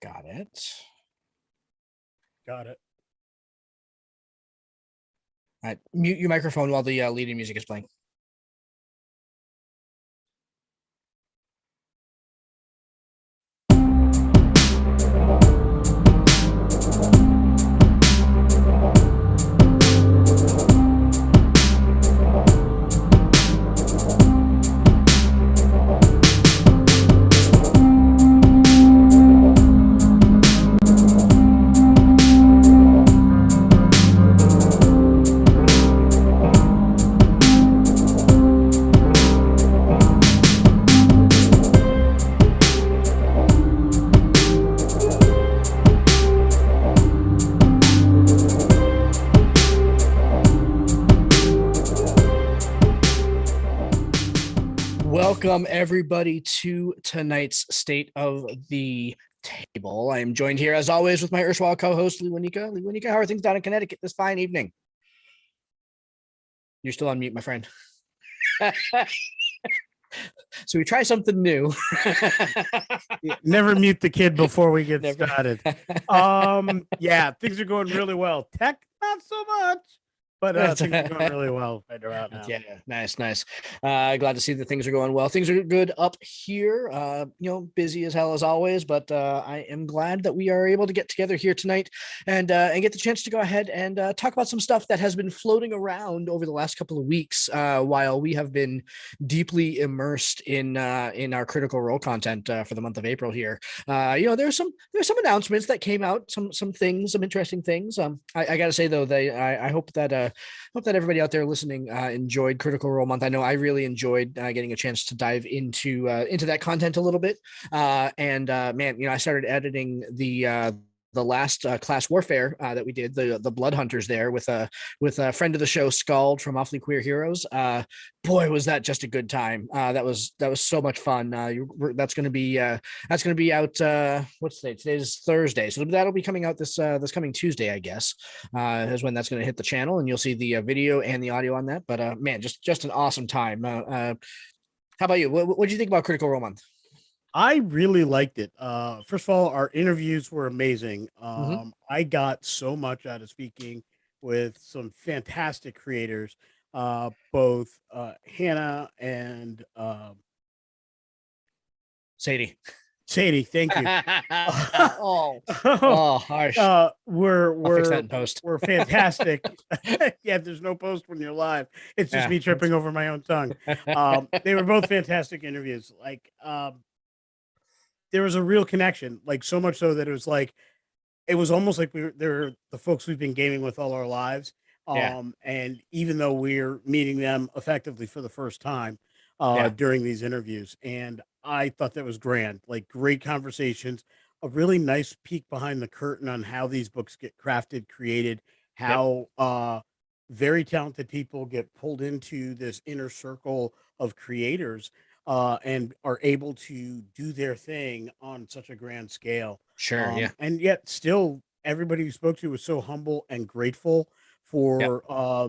Got it. Got it. All right. Mute your microphone while the leading music is playing. Welcome, everybody, to tonight's State of the Table. I am joined here, as always, with my erstwhile co-host, Lewanika. Lewanika, how are things down in Connecticut this fine evening? You're still on mute, my friend. So we try something new. Never mute the kid before we get started. Yeah, things are going really well. Tech, not so much. But things are going really well right around now. Yeah, nice. Glad to see that things are going well. Things are good up here. Busy as hell as always, but I am glad that we are able to get together here tonight and get the chance to go ahead and talk about some stuff that has been floating around over the last couple of weeks while we have been deeply immersed in our Critical Role content for the month of April here. There's some announcements that came out, some interesting things. I gotta say though, I hope that everybody out there listening enjoyed Critical Role Month. I know I really enjoyed getting a chance to dive into that content a little bit. Man, I started editing the last class warfare that we did, the Blood Hunters there with a friend of the show, Scald from Awfully Queer Heroes. Boy, was that just a good time. That was so much fun. That's going to be out. What's today? Today's Thursday, so that'll be coming out this coming Tuesday, I guess, is when that's going to hit the channel, and you'll see the video and the audio on that. But man, just an awesome time. How about you? What did you think about Critical Role Month? I really liked it. First of all, our interviews were amazing. I got so much out of speaking with some fantastic creators, both Hannah and Sadie. Thank you. Harsh. We're fix that in post. We're fantastic. Yeah, there's no post when you're live. It's just me tripping over my own tongue. They were both fantastic interviews. There was a real connection, so much so that it was almost like they're the folks we've been gaming with all our lives. And even though we're meeting them effectively for the first time during these interviews, and I thought that was grand, great conversations, a really nice peek behind the curtain on how these books get crafted, created, how very talented people get pulled into this inner circle of creators and are able to do their thing on such a grand scale. Sure, And yet still everybody who spoke to was so humble and grateful for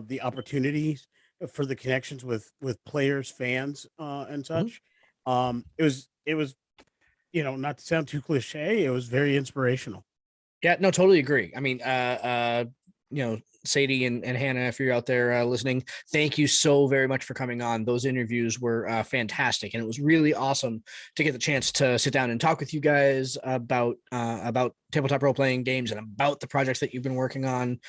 the opportunities, for the connections with players, fans, and such. It was not to sound too cliche, it was very inspirational. Yeah, no, totally agree. I mean, Sadie and Hannah, if you're out there listening, thank you so very much for coming on. Those interviews were fantastic, and it was really awesome to get the chance to sit down and talk with you guys about tabletop role-playing games and about the projects that you've been working on.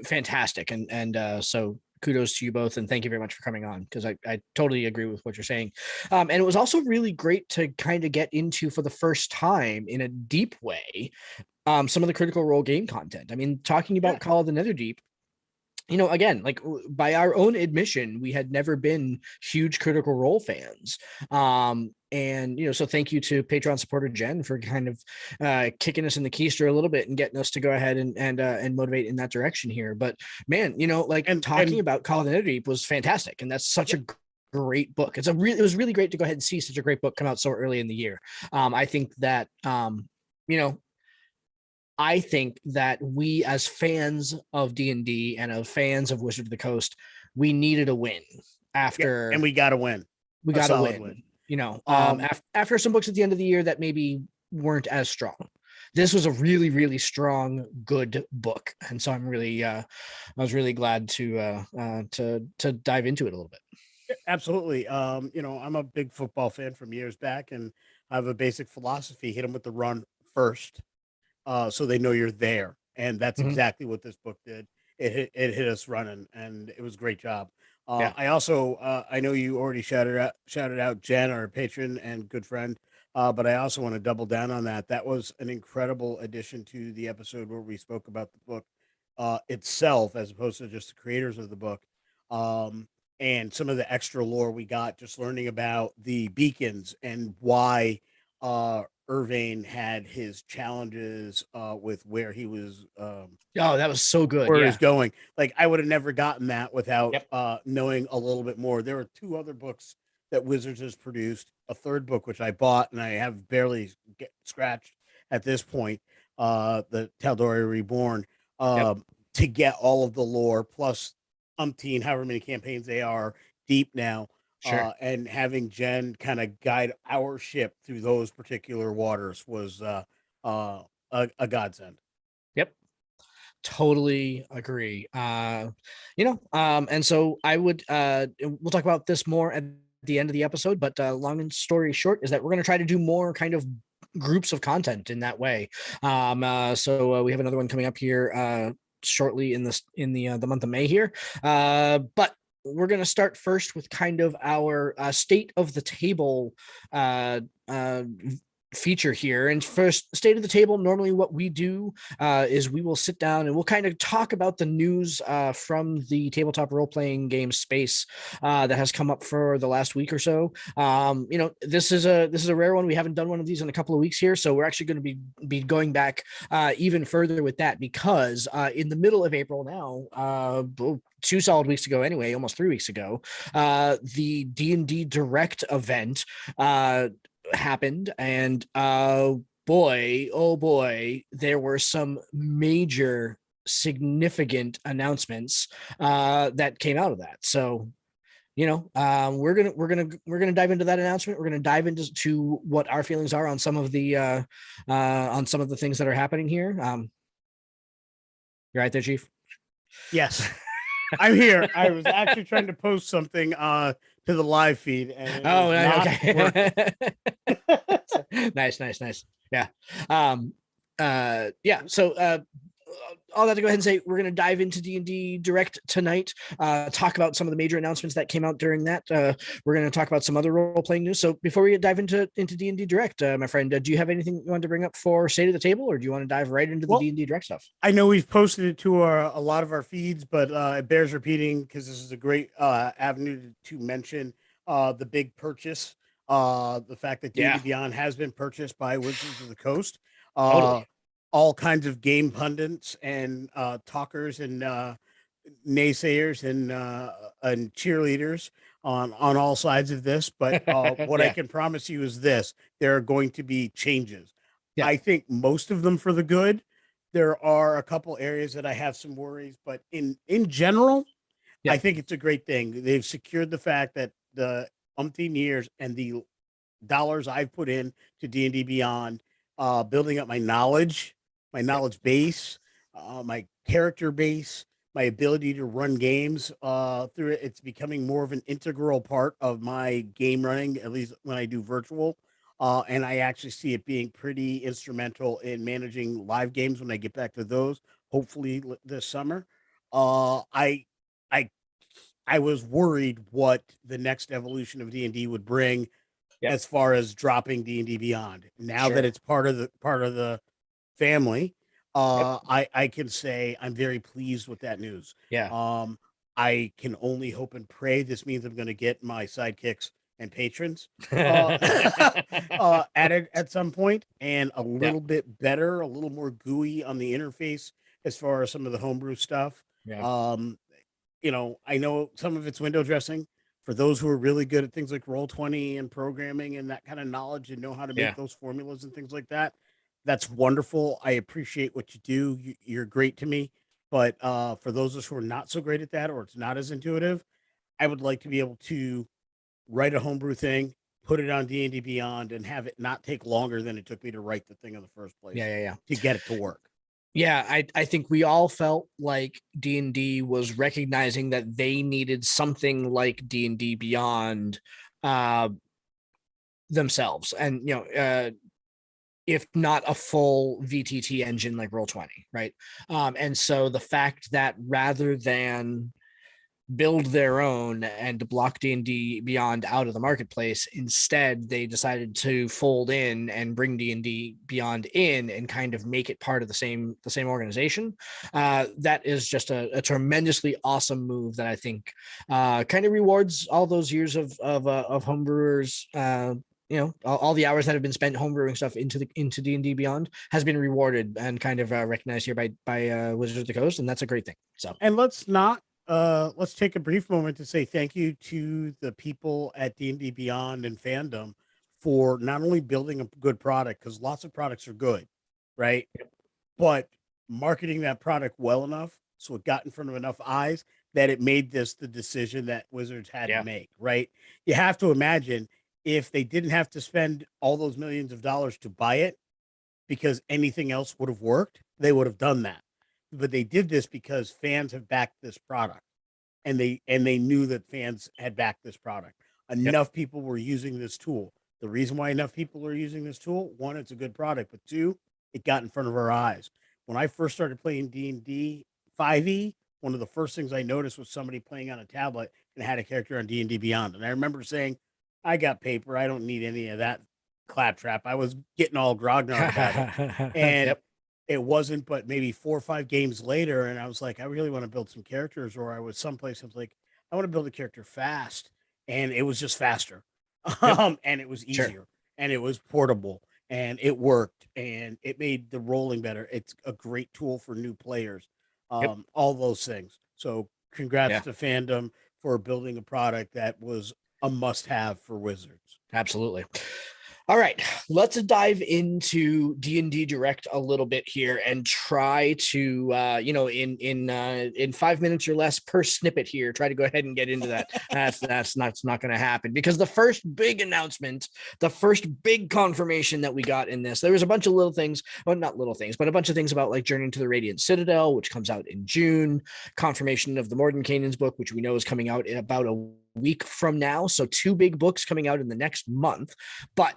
Fantastic, and so kudos to you both, and thank you very much for coming on, because I totally agree with what you're saying. And it was also really great to kind of get into, for the first time in a deep way, some of the Critical Role game content. I mean, talking about Call of the Netherdeep, again, by our own admission, we had never been huge Critical Role fans. And so thank you to Patreon supporter Jen for kind of kicking us in the keister a little bit and getting us to go ahead and motivate in that direction here. But man, talking about Call of the Netherdeep was fantastic, and that's such a great book. It was really great to go ahead and see such a great book come out so early in the year. I think that I think that we, as fans of D&D and of fans of Wizard of the Coast, we needed a win and we got to win. We got to win. After some books at the end of the year that maybe weren't as strong. This was a really, really strong, good book, and so I was really glad to dive into it a little bit. Absolutely. I'm a big football fan from years back, and I have a basic philosophy: hit them with the run first, so they know you're there. And that's Mhm. exactly what this book did. It hit us running, and it was a great job. Yeah. I know you already shouted out Jen, our patron and good friend, but I also want to double down on that. That was an incredible addition to the episode where we spoke about the book itself, as opposed to just the creators of the book. Um, and some of the extra lore we got, just learning about the beacons and why Irvine had his challenges with Oh, that was so good. where he's Yeah. going. Like, I would have never gotten that without Yep. knowing a little bit more. There were two other books that Wizards has produced, a third book which I bought and I have barely scratched at this point, the Tal'Dorei Reborn, Yep. to get all of the lore plus umpteen, however many campaigns they are deep now. Sure. And having Jen kind of guide our ship through those particular waters was a godsend. Yep. Totally agree. And so I would we'll talk about this more at the end of the episode, but long and story short is that we're going to try to do more kind of groups of content in that way. So we have another one coming up here shortly in the month of May here. But we're going to start first with kind of our state of the table feature here. And first, state of the table, normally what we do is we will sit down and we'll kind of talk about the news from the tabletop role-playing game space that has come up for the last week or so. This is a rare one. We haven't done one of these in a couple of weeks here, so we're actually going to be going back even further with that, because in the middle of April now, 2 solid weeks ago anyway, almost 3 weeks ago, the D&D Direct event happened, and boy, oh boy, there were some major significant announcements that came out of that. So we're gonna dive into that announcement. We're gonna dive into what our feelings are on some of the things that are happening here. You're right there, Chief. Yes. I'm here. I was actually trying to post something to the live feed, and it Oh, was not working. okay. Nice. Yeah. Yeah. So all that to go ahead and say, we're going to dive into D&D Direct tonight, talk about some of the major announcements that came out during that. We're going to talk about some other role-playing news. So before we dive into D&D Direct, my friend, do you have anything you want to bring up for State of the Table, or do you want to dive right into the Well, D&D Direct stuff? I know we've posted it to a lot of our feeds, but it bears repeating because this is a great avenue to mention the big purchase. The fact that D&D Yeah, Beyond has been purchased by Wizards of the Coast. totally. All kinds of game pundits and talkers and naysayers and cheerleaders on all sides of this. But what I Yeah, can promise you is this: there are going to be changes. yeah, I think most of them for the good. There are a couple areas that I have some worries, but in general, I yep, think it's a great thing. They've secured the fact that the umpteen years and the dollars I've put in to D&D Beyond, building up my yep, knowledge base, my character base, my ability to run games through it. It's becoming more of an integral part of my game running, at least when I do virtual. And I actually see it being pretty instrumental in managing live games when I get back to those, hopefully this summer. Uh, I, I, I was worried what the next evolution of D&D would bring yep, as far as dropping D&D Beyond. Now that sure. it's part of the family, Yep, I can say I'm very pleased with that news. yeah. Um, I can only hope and pray this means I'm going to get my sidekicks and patrons uh, added at some point, and a Yeah, little bit better, a little more gooey on the interface as far as some of the homebrew stuff. yeah, Um, I know some of it's window dressing for those who are really good at things like Roll20 and programming and that kind of knowledge and know how to make yeah. those formulas and things like that. That's wonderful. I appreciate what you do. You're great to me. But for those of us who are not so great at that, or it's not as intuitive, I would like to be able to write a homebrew thing, put it on D&D Beyond, and have it not take longer than it took me to write the thing in the first place Yeah. to get it to work. Yeah, I think we all felt like D&D was recognizing that they needed something like D&D Beyond themselves. And, if not a full VTT engine like Roll20, right? And so the fact that rather than build their own and block D&D Beyond out of the marketplace, instead they decided to fold in and bring D&D Beyond in and kind of make it part of the same organization. That is just a tremendously awesome move that I think kind of rewards all those years of homebrewers. All the hours that have been spent homebrewing stuff into D&D Beyond has been rewarded and kind of recognized here by Wizards of the Coast, and that's a great thing. So, and let's take a brief moment to say thank you to the people at D&D Beyond and fandom for not only building a good product, because lots of products are good, right? But marketing that product well enough so it got in front of enough eyes that it made this the decision that Wizards had to make, right? You have to imagine if they didn't have to spend all those millions of dollars to buy it because anything else would have worked, they would have done that. But they did this because fans have backed this product, and they knew that fans had backed this product. Enough people were using this tool. The reason why enough people are using this tool, one, it's a good product, but two, it got in front of our eyes. When I first started playing D&D 5e, one of the first things I noticed was somebody playing on a tablet and had a character on D&D Beyond. And I remember saying, I got paper. I don't need any of that claptrap. I was getting all grognard about it. And it wasn't but maybe 4 or 5 games later, and I was like, I really want to build some characters. Or I was someplace, I was like, I want to build a character fast. And it was just faster. And it was easier. And it was portable. And it worked. And it made the rolling better. It's a great tool for new players. All those things. So congrats to fandom for building a product that was a must-have for Wizards. Absolutely. All right, let's dive into D&D Direct a little bit here and try to, in 5 minutes or less per snippet here, try to go ahead and get into that. That's not going to happen, because the first big announcement, the first big confirmation that we got in this, there was a bunch of little things, well, not little things, but a bunch of things about like Journey to the Radiant Citadel, which comes out in June, confirmation of the Mordenkainen's book, which we know is coming out in about a week from now. So 2 big books coming out in the next month. But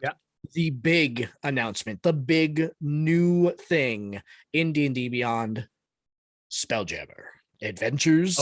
the big announcement, the big new thing in D&D Beyond, Spelljammer Adventures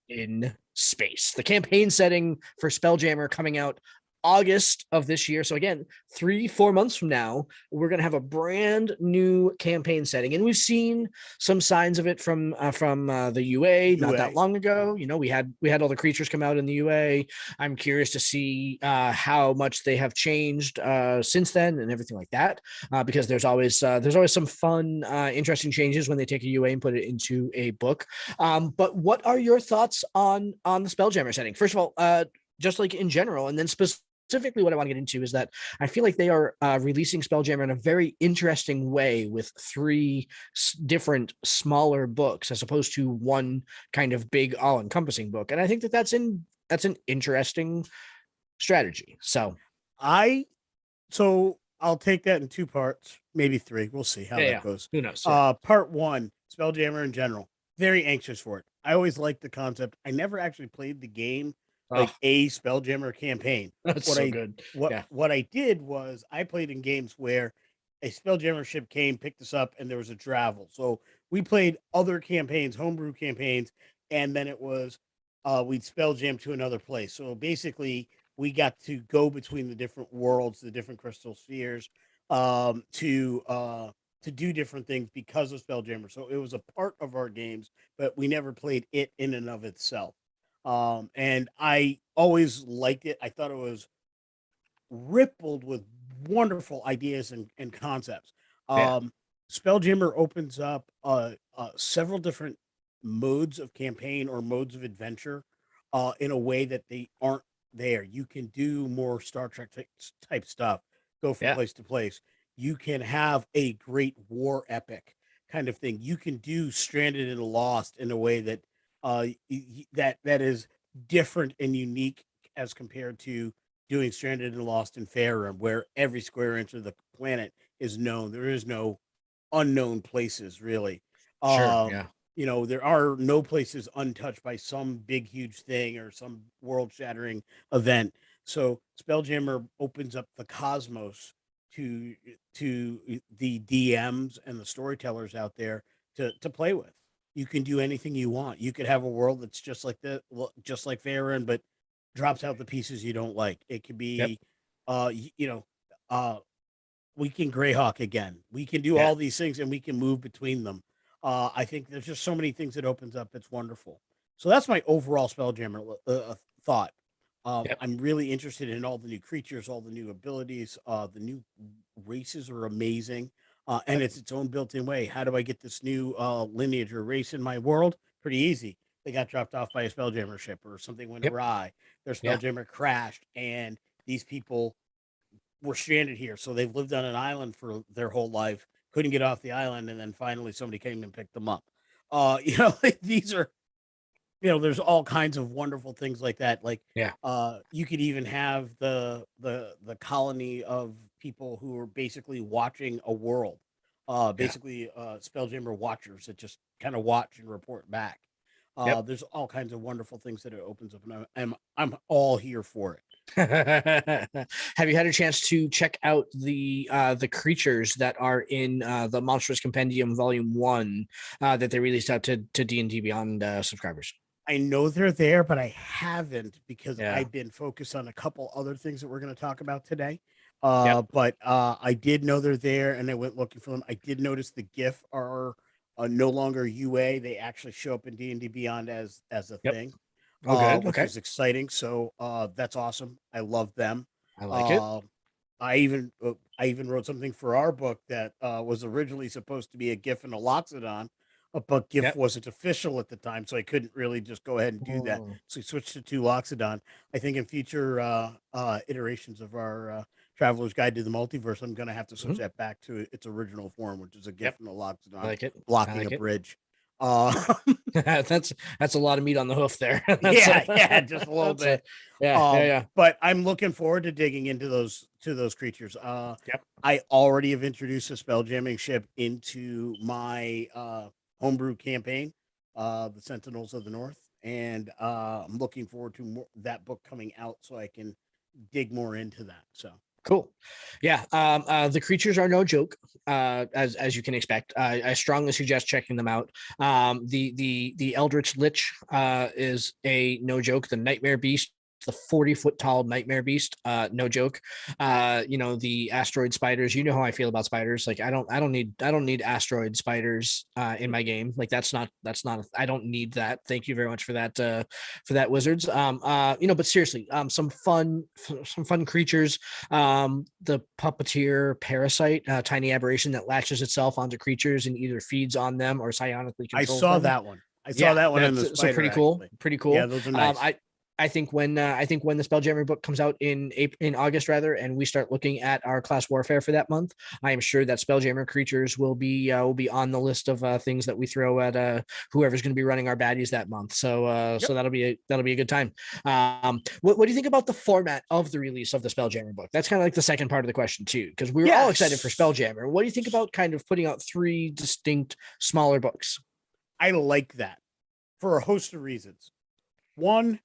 in Space. The campaign setting for Spelljammer coming out August of this year. So again, 3-4 months from now, we're going to have a brand new campaign setting. And we've seen some signs of it from the UA not that long ago. We had all the creatures come out in the UA. I'm curious to see how much they have changed since then and everything like that, because there's always some fun, interesting changes when they take a UA and put it into a book. But what are your thoughts on the Spelljammer setting? First of all, just like in general, and then specifically what I want to get into is that I feel like they are releasing Spelljammer in a very interesting way with 3 different smaller books as opposed to one kind of big all-encompassing book. And I think that's an interesting strategy. So I'll take that in 2 parts, maybe 3. We'll see how that goes. Who knows? Part 1, Spelljammer in general. Very anxious for it. I always liked the concept. I never actually played the game, like a Spelljammer campaign. That's so good. What I did was I played in games where a Spelljammer ship came, picked us up, and there was a travel. So we played other campaigns, homebrew campaigns, and then it was we'd Spelljam to another place. So basically, we got to go between the different worlds, the different crystal spheres, to do different things because of Spelljammer. So it was a part of our games, but we never played it in and of itself. And I always liked it. I thought it was rippled with wonderful ideas and concepts. Spelljammer opens up several different modes of campaign or modes of adventure in a way that they aren't there. You can do more Star Trek type stuff, go from place to place. You can have a great war epic kind of thing. You can do Stranded and Lost in a way that that is different and unique as compared to doing Stranded and Lost in Faerun, where every square inch of the planet is known. There is no unknown places really. Sure. Um, Yeah. there are no places untouched by some big, huge thing or some world shattering event. So Spelljammer opens up the cosmos to the DMs and the storytellers out there to play with. You can do anything you want. You could have a world that's just like Faerun, but drops out the pieces you don't like. It could Yep. be, uh, we can Greyhawk again. We can do Yeah. all these things and we can move between them. I think there's just so many things that opens up. It's wonderful. So that's my overall Spelljammer thought. Yep. I'm really interested in all the new creatures, all the new abilities. The new races are amazing, and Yep. it's its own built-in way. How do I get this new lineage or race in my world? Pretty easy. They got dropped off by a Spelljammer ship, or something went Yep. awry. Their Yeah. Spelljammer crashed, and these people were stranded here. So they've lived on an island for their whole life, couldn't get off the island, and then finally somebody came and picked them up. Like, these are, there's all kinds of wonderful things like that. Like, Yeah. you could even have the colony of people who are basically watching a world, Yeah. basically Spelljammer watchers that just kind of watch and report back. Yep. There's all kinds of wonderful things that it opens up, and I'm all here for it. Have you had a chance to check out the creatures that are in the Monstrous Compendium Volume 1 that they released out to D&D Beyond subscribers? I know they're there, but I haven't because Yeah. I've been focused on a couple other things that we're going to talk about today. Yep. But I did know they're there, and I went looking for them. I did notice the GIF are no longer UA; they actually show up in D&D Beyond as a Yep. thing, Oh, good. which Okay. is exciting. So that's awesome. I love them. I like it. Uh, I even wrote something for our book that was originally supposed to be a GIF and a Loxodon, but GIF Yep. wasn't official at the time, so I couldn't really just go ahead and do that. Mm. So we switched to two Loxodon. I think in future iterations of our Traveler's Guide to the Multiverse, I'm going to have to switch Mhm. that back to its original form, which is a GIF Yep. and a I Loxodon like it. I blocking a like it. bridge. Uh, That's a lot of meat on the hoof there. yeah, just a little That's a bit. yeah, yeah, yeah. But I'm looking forward to digging into those creatures. Yep. I already have introduced a spell jamming ship into my homebrew campaign, the Sentinels of the North, and I'm looking forward to that book coming out so I can dig more into that. So Cool. Yeah. The creatures are no joke, as you can expect. I strongly suggest checking them out. The Eldritch Lich is a no joke. The Nightmare Beast, the 40-foot tall Nightmare Beast, no joke. The asteroid spiders. You know how I feel about spiders. Like I don't need asteroid spiders in my game. Like I don't need that. Thank you very much for that, wizards. But seriously, some fun creatures. The Puppeteer Parasite, a tiny aberration that latches itself onto creatures and either feeds on them or psionically I controls saw them. that one. I saw Yeah, that one in the that's so spider pretty cool. actually. Pretty Yeah, cool. those are nice. I think when the Spelljammer book comes out in August rather, and we start looking at our class warfare for that month, I am sure that Spelljammer creatures will be on the list of things that we throw at whoever's going to be running our baddies that month. So Yep. that'll be a good time. What do you think about the format of the release of the Spelljammer book? That's kind of like the second part of the question too, because we were all excited for Yes. Spelljammer. What do you think about kind of putting out 3 distinct smaller books? I like that for a host of reasons. One,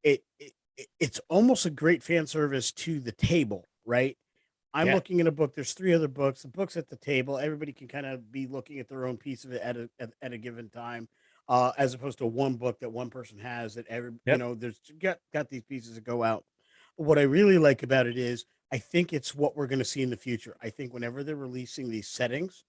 it's almost a great fan service to the table, right? I'm Yeah. looking at a book. There's 3 other books. The book's at the table. Everybody can kind of be looking at their own piece of it at a given time, as opposed to one book that one person has that Yep. there's got these pieces that go out. What I really like about it is I think it's what we're going to see in the future. I think whenever they're releasing these settings,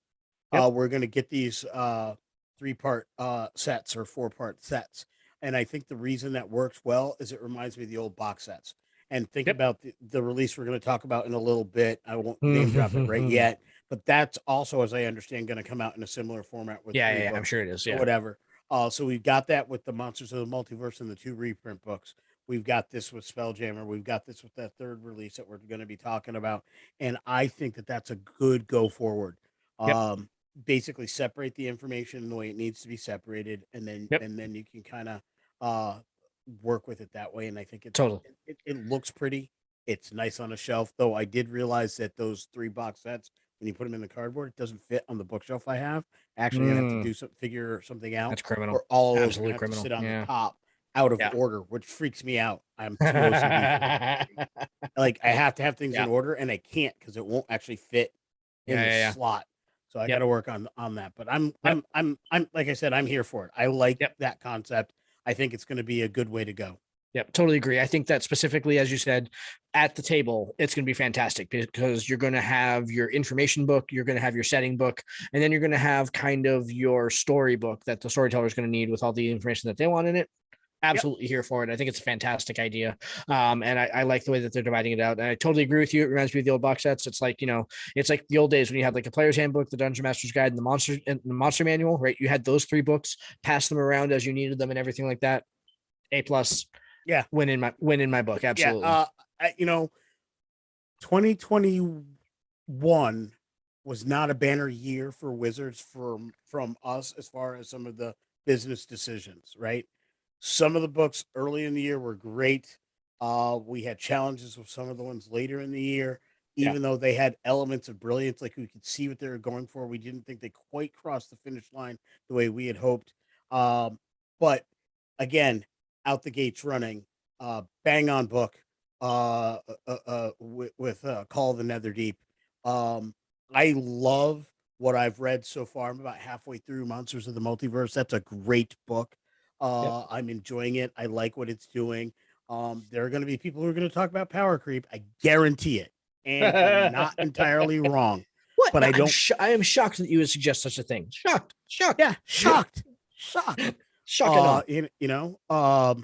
Yep. we're going to get these 3-part sets or 4-part sets. And I think the reason that works well is it reminds me of the old box sets. And think Yep. about the release we're going to talk about in a little bit. I won't name drop it right yeah, yet, but that's also, as I understand, going to come out in a similar format with yeah, 3 yeah. I'm books sure it is. or Yeah. whatever. So we've got that with the Monsters of the Multiverse and the 2 reprint books. We've got this with Spelljammer. We've got this with that 3rd release that we're going to be talking about. And I think that that's a good go forward. Yep. Basically separate the information the way it needs to be separated, and then Yep. you can kind of uh work with it that way, and I think Totally. it looks pretty. It's nice on a shelf, though. I did realize that those 3 box sets, when you put them in the cardboard, it doesn't fit on the bookshelf I have. Actually, gonna have to Mm, do figure something out, that's criminal. or all of those are gonna Absolutely have to criminal. sit on the Yeah. top out of Yeah. order, which freaks me out. I'm too OCD for that. Like, I have to have things Yeah. in order, and I can't because it won't actually fit in Yeah. the Yeah. slot. So I got Yep. to work on that. But Yep. I'm like I said, I'm here for it. I like Yep. that concept. I think it's going to be a good way to go. Yep, totally agree. I think that specifically, as you said, at the table, it's going to be fantastic because you're going to have your information book, you're going to have your setting book, and then you're going to have kind of your story book that the storyteller is going to need with all the information that they want in it. Yep. Absolutely here for it. I think it's a fantastic idea. And I like the way that they're dividing it out. And I totally agree with you. It reminds me of the old box sets. It's like, it's like the old days when you had like a player's handbook, the dungeon master's guide, and the monster manual, right? You had those 3 books, pass them around as you needed them and everything like that. A plus. Yeah. Win in my book. Absolutely. Yeah. 2021 was not a banner year for Wizards from us as far as some of the business decisions, right? Some of the books early in the year were great. We had challenges with some of the ones later in the year, Yeah. even though they had elements of brilliance, like we could see what they were going for. We didn't think they quite crossed the finish line the way we had hoped. But again, out the gates running, bang on book, with Call of the Netherdeep. I love what I've read so far. I'm about halfway through Monsters of the Multiverse. That's a great book. Yep. I'm enjoying it. I like what it's doing. There are going to be people who are going to talk about power creep. I guarantee it, and I'm not entirely wrong. What? But No, I don't. I am shocked that you would suggest such a thing. Shocked. Yeah, shocked. Shocked at all.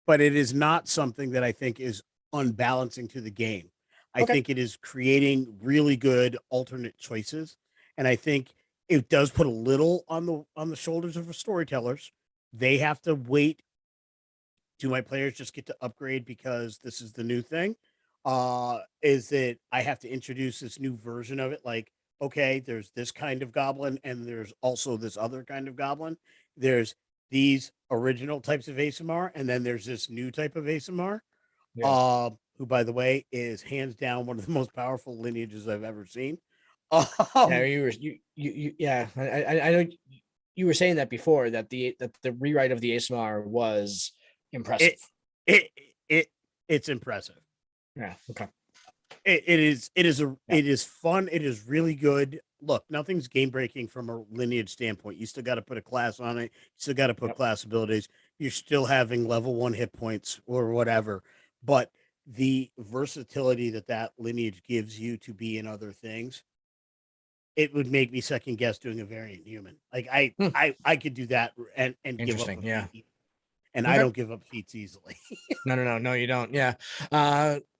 But it is not something that I think is unbalancing to the game. I Okay. think it is creating really good alternate choices, and I think it does put a little on the shoulders of the storytellers. They have to wait. Do my players just get to upgrade because this is the new thing? Is it I have to introduce this new version of it? Like, okay, there's this kind of goblin, and there's also this other kind of goblin. There's these original types of ASMR, and then there's this new type of ASMR, Yeah. who, by the way, is hands down one of the most powerful lineages I've ever seen. Yeah, yeah. I know you were saying that before that the rewrite of the ASMR was impressive. it it it's impressive. Yeah. Okay. It is Yeah. it is fun. It is really good. Look, nothing's game breaking from a lineage standpoint. You still got to put a class on it. You still got to put Yep. class abilities. You're still having level 1 hit points or whatever. But the versatility that lineage gives you to be in other things, it would make me second guess doing a variant human. Like Hmm. I could do that and give up a Interesting. Yeah. feat, and I Okay. don't give up feats easily. No, you don't. Yeah.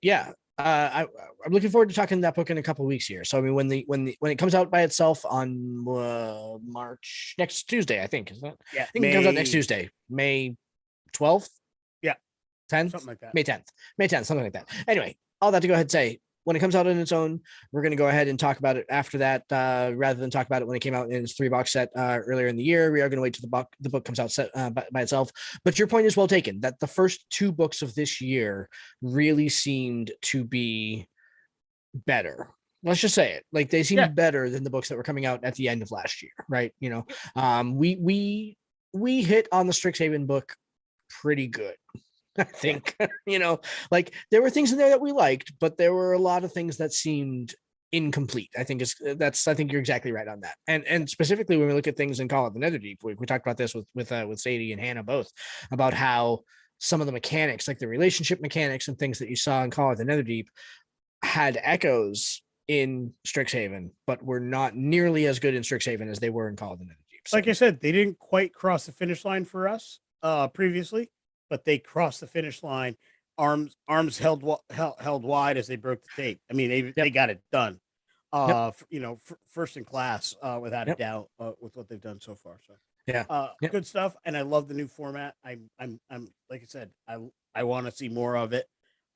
Yeah. I'm looking forward to talking that book in a couple of weeks here. So I mean, when it comes out by itself on March next Tuesday, I think is that. Yeah, I think it comes out next Tuesday, May 12th, Yeah, 10th, something like that. May 10th, something like that. Anyway, all that to go ahead and say. When it comes out on its own, we're going to go ahead and talk about it after that, rather than talk about it when it came out in its 3-box set earlier in the year. We are going to wait till the book comes out set by itself. But your point is well taken. That the first 2 books of this year really seemed to be better. Let's just say it. Like they seemed better than the books that were coming out at the end of last year, right? We hit on the Strixhaven book pretty good. I think, like there were things in there that we liked, but there were a lot of things that seemed incomplete. I think I think you're exactly right on that. And specifically when we look at things in Call of the Netherdeep, we talked about this with Sadie and Hannah both about how some of the mechanics, like the relationship mechanics and things that you saw in Call of the Netherdeep, had echoes in Strixhaven, but were not nearly as good in Strixhaven as they were in Call of the Netherdeep. So. Like I said, they didn't quite cross the finish line for us previously, but they crossed the finish line, arms held wide as they broke the tape. I mean, they got it done. First in class, without a doubt, with what they've done so far. So good stuff, and I love the new format. I'm like I said, I want to see more of it.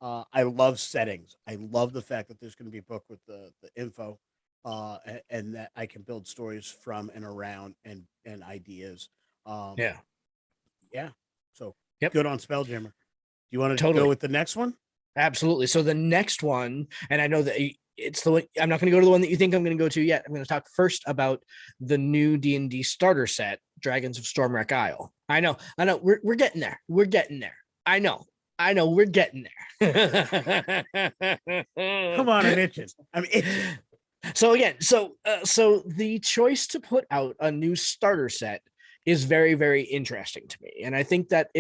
I love settings. I love the fact that there's going to be a book with the info, and that I can build stories from and around and ideas. Yeah. So Yep. good on Spelljammer. Do you want to Totally. go with the next one? Absolutely. So the next one, and I know that it's the one, I'm not going to go to the one that you think I'm going to go to yet. I'm going to talk first about the new D&D starter set, Dragons of Stormwreck Isle. I know, we're getting there. We're getting there. I know, we're getting there. Come on, I'm itching. I'm itching. So again, so the choice to put out a new starter set is very, very interesting to me, and I think that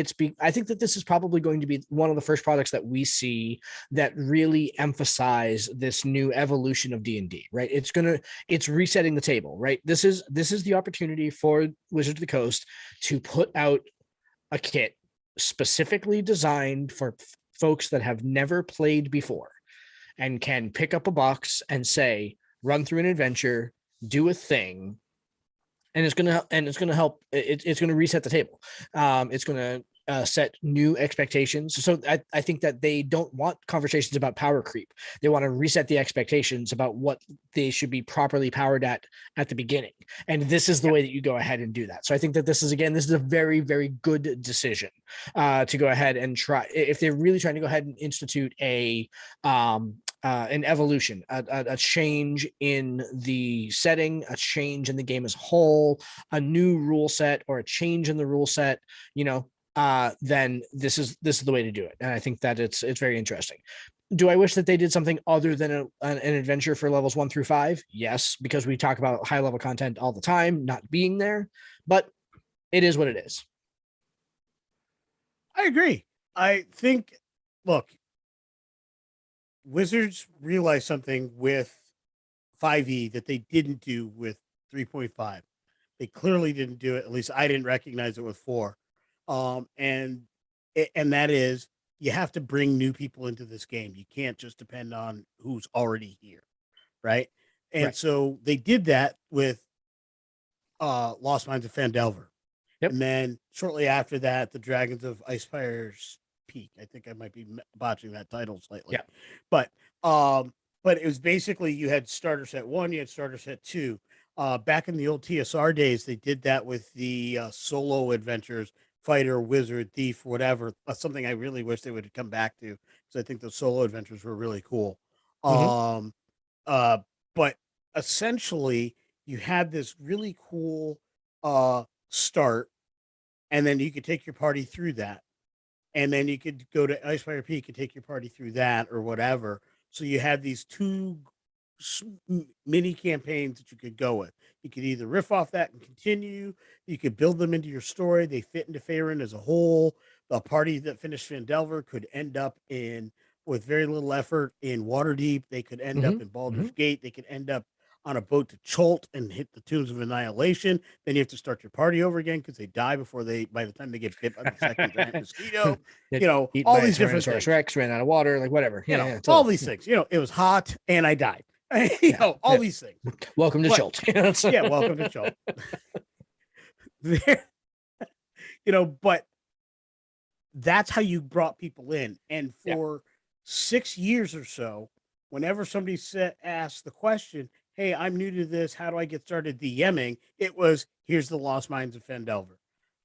I think that this is probably going to be one of the first products that we see that really emphasize this new evolution of D&D. Right? It's resetting the table. Right? This is the opportunity for Wizards of the Coast to put out a kit specifically designed for folks that have never played before and can pick up a box and say, run through an adventure, do a thing, and it's gonna help. It's gonna reset the table. It's gonna set new expectations. So I think that they don't want conversations about power creep. They want to reset the expectations about what they should be properly powered at the beginning. And this is the way that you go ahead and do that. So I think that this is a very, very good decision to go ahead and try. If they're really trying to go ahead and institute an evolution, a change in the setting, a change in the game as a whole, a new rule set or a change in the rule set, then this is the way to do it. And I think that it's very interesting. Do I wish that they did something other than an adventure for levels 1 through 5? Yes, because we talk about high level content all the time not being there, but it is what it is. I agree. I think, look, Wizards realized something with 5e that they didn't do with 3.5. They clearly didn't do it. At least I didn't recognize it with 4. And that is, you have to bring new people into this game. You can't just depend on who's already here, right? And Right. so they did that with Lost Mines of Phandelver. Yep. And then shortly after that, the Dragons of Icefire's Peak. I think I might be botching that title slightly. Yeah. But it was basically, you had starter set 1, you had starter set 2. Back in the old TSR days, they did that with the solo adventures, fighter, wizard, thief, whatever. Something I really wish they would come back to, because I think the solo adventures were really cool. Mm-hmm. But essentially, you had this really cool start, and then you could take your party through that. And then you could go to Icefire Peak and take your party through that or whatever. So you had these 2 mini campaigns that you could go with. You could either riff off that and continue. You could build them into your story. They fit into Faerun as a whole. The party that finished Phandelver could end up with very little effort in Waterdeep. They could end up in Baldur's Gate. They could end up on a boat to Chult and hit the Tombs of Annihilation. Then you have to start your party over again because they die by the time they get bit by the second giant mosquito. All these different things. Rex, ran out of water, like whatever. Totally. All these things. It was hot and I died. All these things. Welcome to Chult. Yeah, welcome to Chult. But that's how you brought people in. And for 6 years or so, whenever somebody asked the question, hey, I'm new to this, how do I get started DMing? It was, here's the Lost Mines of Phandelver.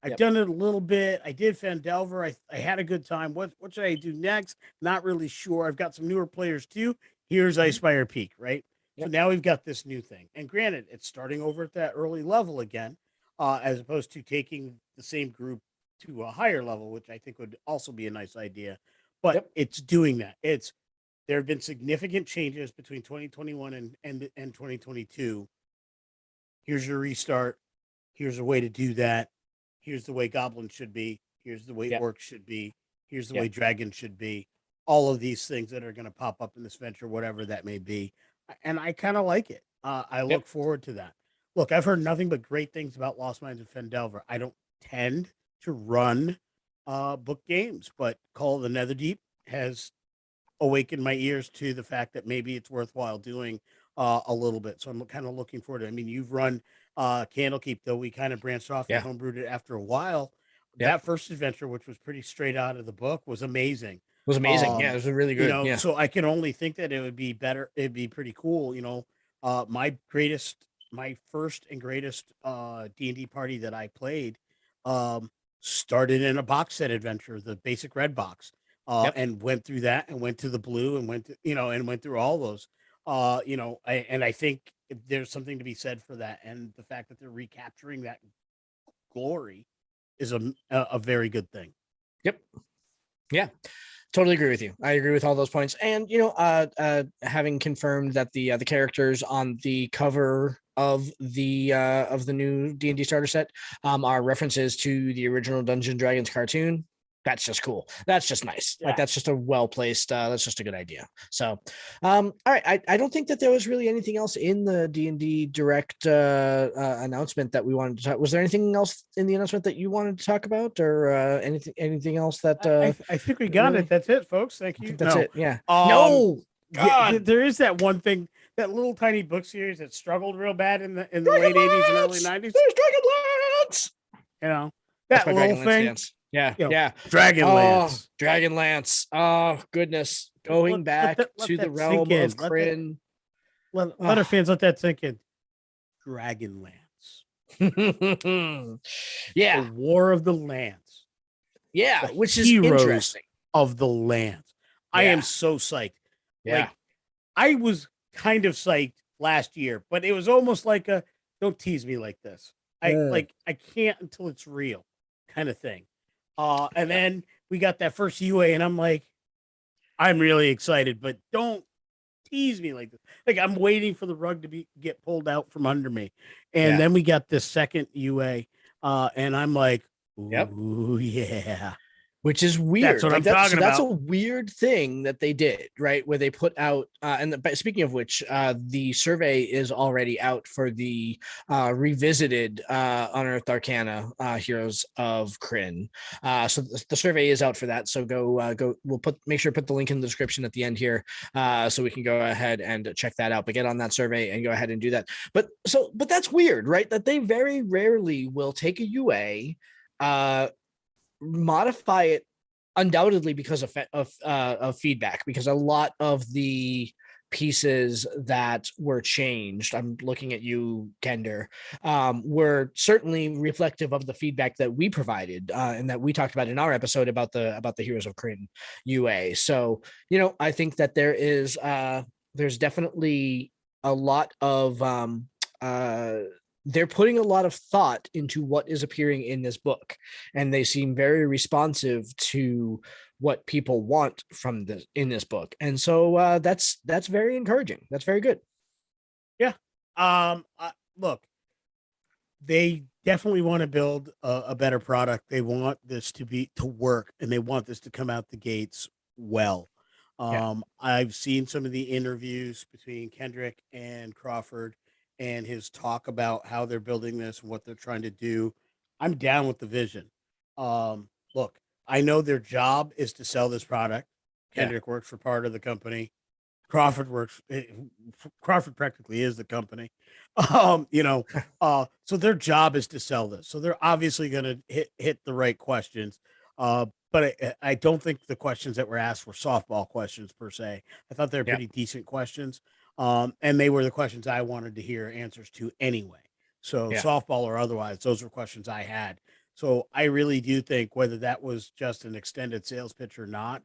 I've done it a little bit. I did Phandelver. I had a good time. What should I do next? Not really sure. I've got some newer players too. Here's Icefire Peak, right? Yep. So now we've got this new thing. And granted, it's starting over at that early level again, as opposed to taking the same group to a higher level, which I think would also be a nice idea. But it's doing that. There have been significant changes between 2021 and 2022. Here's your restart. Here's a way to do that. Here's the way goblins should be. Here's the way orcs should be. Here's the way dragons should be. All of these things that are going to pop up in this venture, whatever that may be. And I kind of like it. I look forward to that. Look, I've heard nothing but great things about Lost Mines of Phandelver. I don't tend to run book games, but Call of the Netherdeep has awakened my ears to the fact that maybe it's worthwhile doing a little bit. So I'm kind of looking forward to it. I mean, you've run Candlekeep, though we kind of branched off and homebrewed it after a while. That first adventure, which was pretty straight out of the book, was amazing. It was amazing. It was really good. So I can only think that it would be better. It'd be pretty cool. My first and greatest D&D party that I played, started in a box set adventure, the basic red box, Yep. and went through that and went to the blue and went to, and went through all those. I think there's something to be said for that, and the fact that they're recapturing that glory is a very good thing. Yep. Yeah. Totally agree with you. I agree with all those points. And having confirmed that the characters on the cover of the new D&D starter set are references to the original Dungeons and Dragons cartoon. That's just cool. That's just nice. Yeah. Like that's just a well placed. That's just a good idea. So, all right. I don't think that there was really anything else in the D&D Direct announcement that we wanted to talk. Was there anything else in the announcement that you wanted to talk about, or anything else that? I think we got really? it. That's it, folks. Thank I you. think that's it. Yeah. No, God. yeah, there is that one thing, that little tiny book series that struggled real bad in the late '80s and early '90s. There's Dragonlance. That my little Dragonlance thing. dance. Yeah, Dragonlance. Oh, Dragonlance. Oh goodness, going back to the realm of Kryn. Let our fans let that sink in. Dragonlance. Yeah, the War of the Lands. Yeah, the which is interesting. Of the lands. I am so psyched. Yeah. Like, I was kind of psyched last year, but it was almost like a don't tease me like this. I can't until it's real kind of thing. And then we got that first UA, and I'm like, I'm really excited, but don't tease me like this. Like, I'm waiting for the rug to get pulled out from under me. And then we got this second UA, and I'm like, ooh, yeah. Which is weird. That's what I'm talking about. That's a weird thing that they did, right? Where they put out, speaking of which, the survey is already out for the revisited Unearthed Arcana Heroes of Kryn. So the survey is out for that. So go. We'll make sure to put the link in the description at the end here, so we can go ahead and check that out. But get on that survey and go ahead and do that. But that's weird, right? That they very rarely will take a UA. Modify it undoubtedly because of feedback, because a lot of the pieces that were changed, I'm looking at you, Kender, were certainly reflective of the feedback that we provided and that we talked about in our episode about the Heroes of Kryn UA. So I think that there's definitely a lot of they're putting a lot of thought into what is appearing in this book, and they seem very responsive to what people want from in this book. And so that's very encouraging. That's very good. Yeah. Look, they definitely want to build a better product. They want this to work, and they want this to come out the gates well. I've seen some of the interviews between Kendrick and Crawford, and his talk about how they're building this and what they're trying to do. I'm down with the vision. Look, I know their job is to sell this product. Kendrick works for part of the company. Crawford practically is the company. So their job is to sell this. So they're obviously going to hit the right questions. But I don't think the questions that were asked were softball questions per se. I thought they were pretty decent questions. And they were the questions I wanted to hear answers to anyway. So softball or otherwise, those were questions I had. So I really do think, whether that was just an extended sales pitch or not,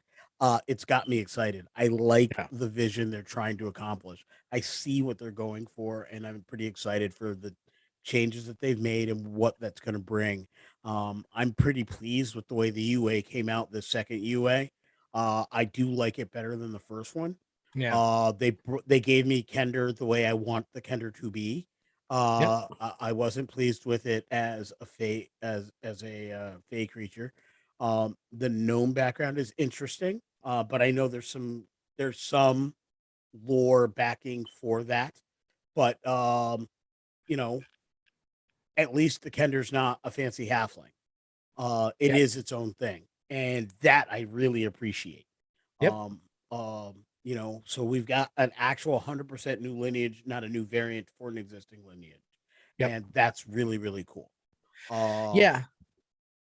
it's got me excited. I like the vision they're trying to accomplish. I see what they're going for, and I'm pretty excited for the changes that they've made and what that's going to bring. I'm pretty pleased with the way the UA came out, the second UA. I do like it better than the first one. They gave me Kender the way I want the Kender to be. I wasn't pleased with it as a fey creature. The gnome background is interesting, but I know there's some lore backing for that. But at least the Kender's not a fancy halfling. It is its own thing, and that I really appreciate. So we've got an actual 100% new lineage, not a new variant for an existing lineage. And that's really, really cool.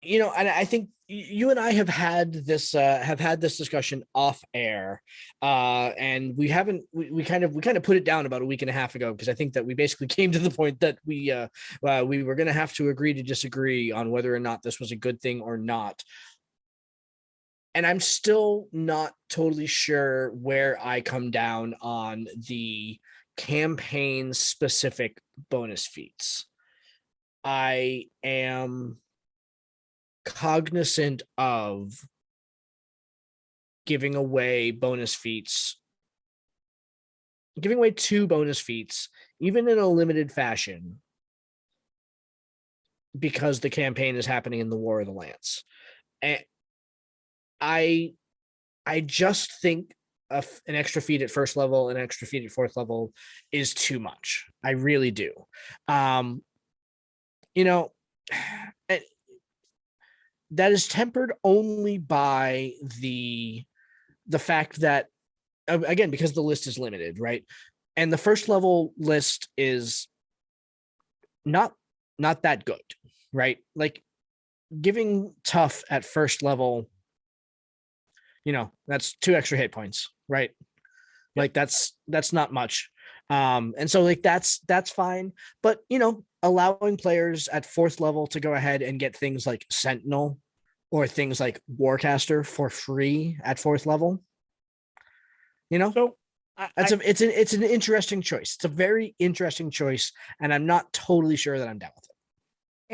And I think you and I have had this discussion off air, and we kind of put it down about a week and a half ago, because I think that we basically came to the point that we were going to have to agree to disagree on whether or not this was a good thing or not. And I'm still not totally sure where I come down on the campaign specific bonus feats. I am cognizant of giving away two bonus feats, even in a limited fashion, because the campaign is happening in the War of the Lance. And I just think an extra feat at first level and an extra feat at fourth level is too much. I really do. That is tempered only by the fact that, again, because the list is limited, right? And the first level list is not that good, right? Like, giving tough at first level, that's 2 extra hit points, right? Like, that's not much. And so, like, that's fine. But allowing players at fourth level to go ahead and get things like Sentinel or things like Warcaster for free at fourth level, So it's an interesting choice. It's a very interesting choice, and I'm not totally sure that I'm down with it.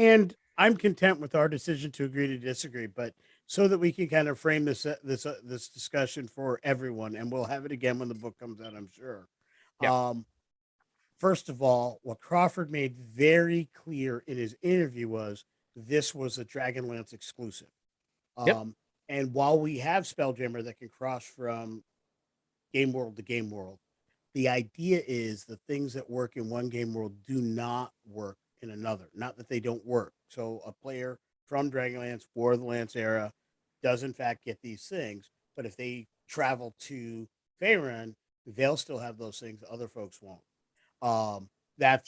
And I'm content with our decision to agree to disagree, but so that we can kind of frame this discussion for everyone, and we'll have it again when the book comes out, I'm sure. Yeah. First of all, what Crawford made very clear in his interview was this was a Dragonlance exclusive. Yep. And while we have Spelljammer that can cross from game world to game world, the idea is the things that work in one game world do not work in another. Not that they don't work. So a player from Dragonlance, War of the Lance era, does in fact get these things, but if they travel to Faerun, they'll still have those things. Other folks won't. That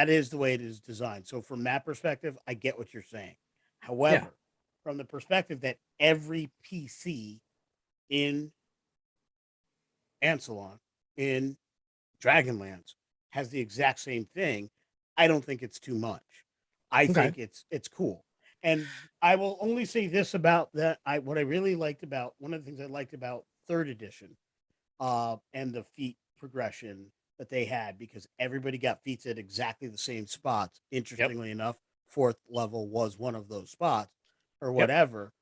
is the way it is designed. So from that perspective, I get what you're saying. However, from the perspective that every PC in Ansalon, in Dragonlance, has the exact same thing, I don't think it's too much. I think it's cool. And I will only say this about that. What I really liked about, one of the things I liked about third edition, and the feat progression that they had, because everybody got feats at exactly the same spots. Interestingly enough, fourth level was one of those spots, or whatever.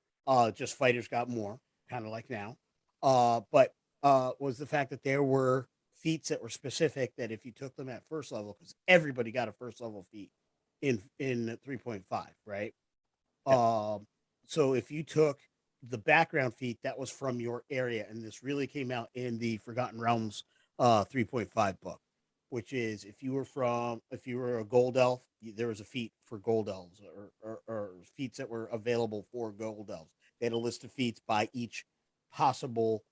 Just fighters got more, kind of like now. But was the fact that there were feats that were specific, that if you took them at first level, because everybody got a first level feat in 3.5, right? So if you took the background feat that was from your area, and this really came out in the Forgotten Realms 3.5 book, which is if you were a gold elf, there was a feat for gold elves, or feats that were available for gold elves. They had a list of feats by each possible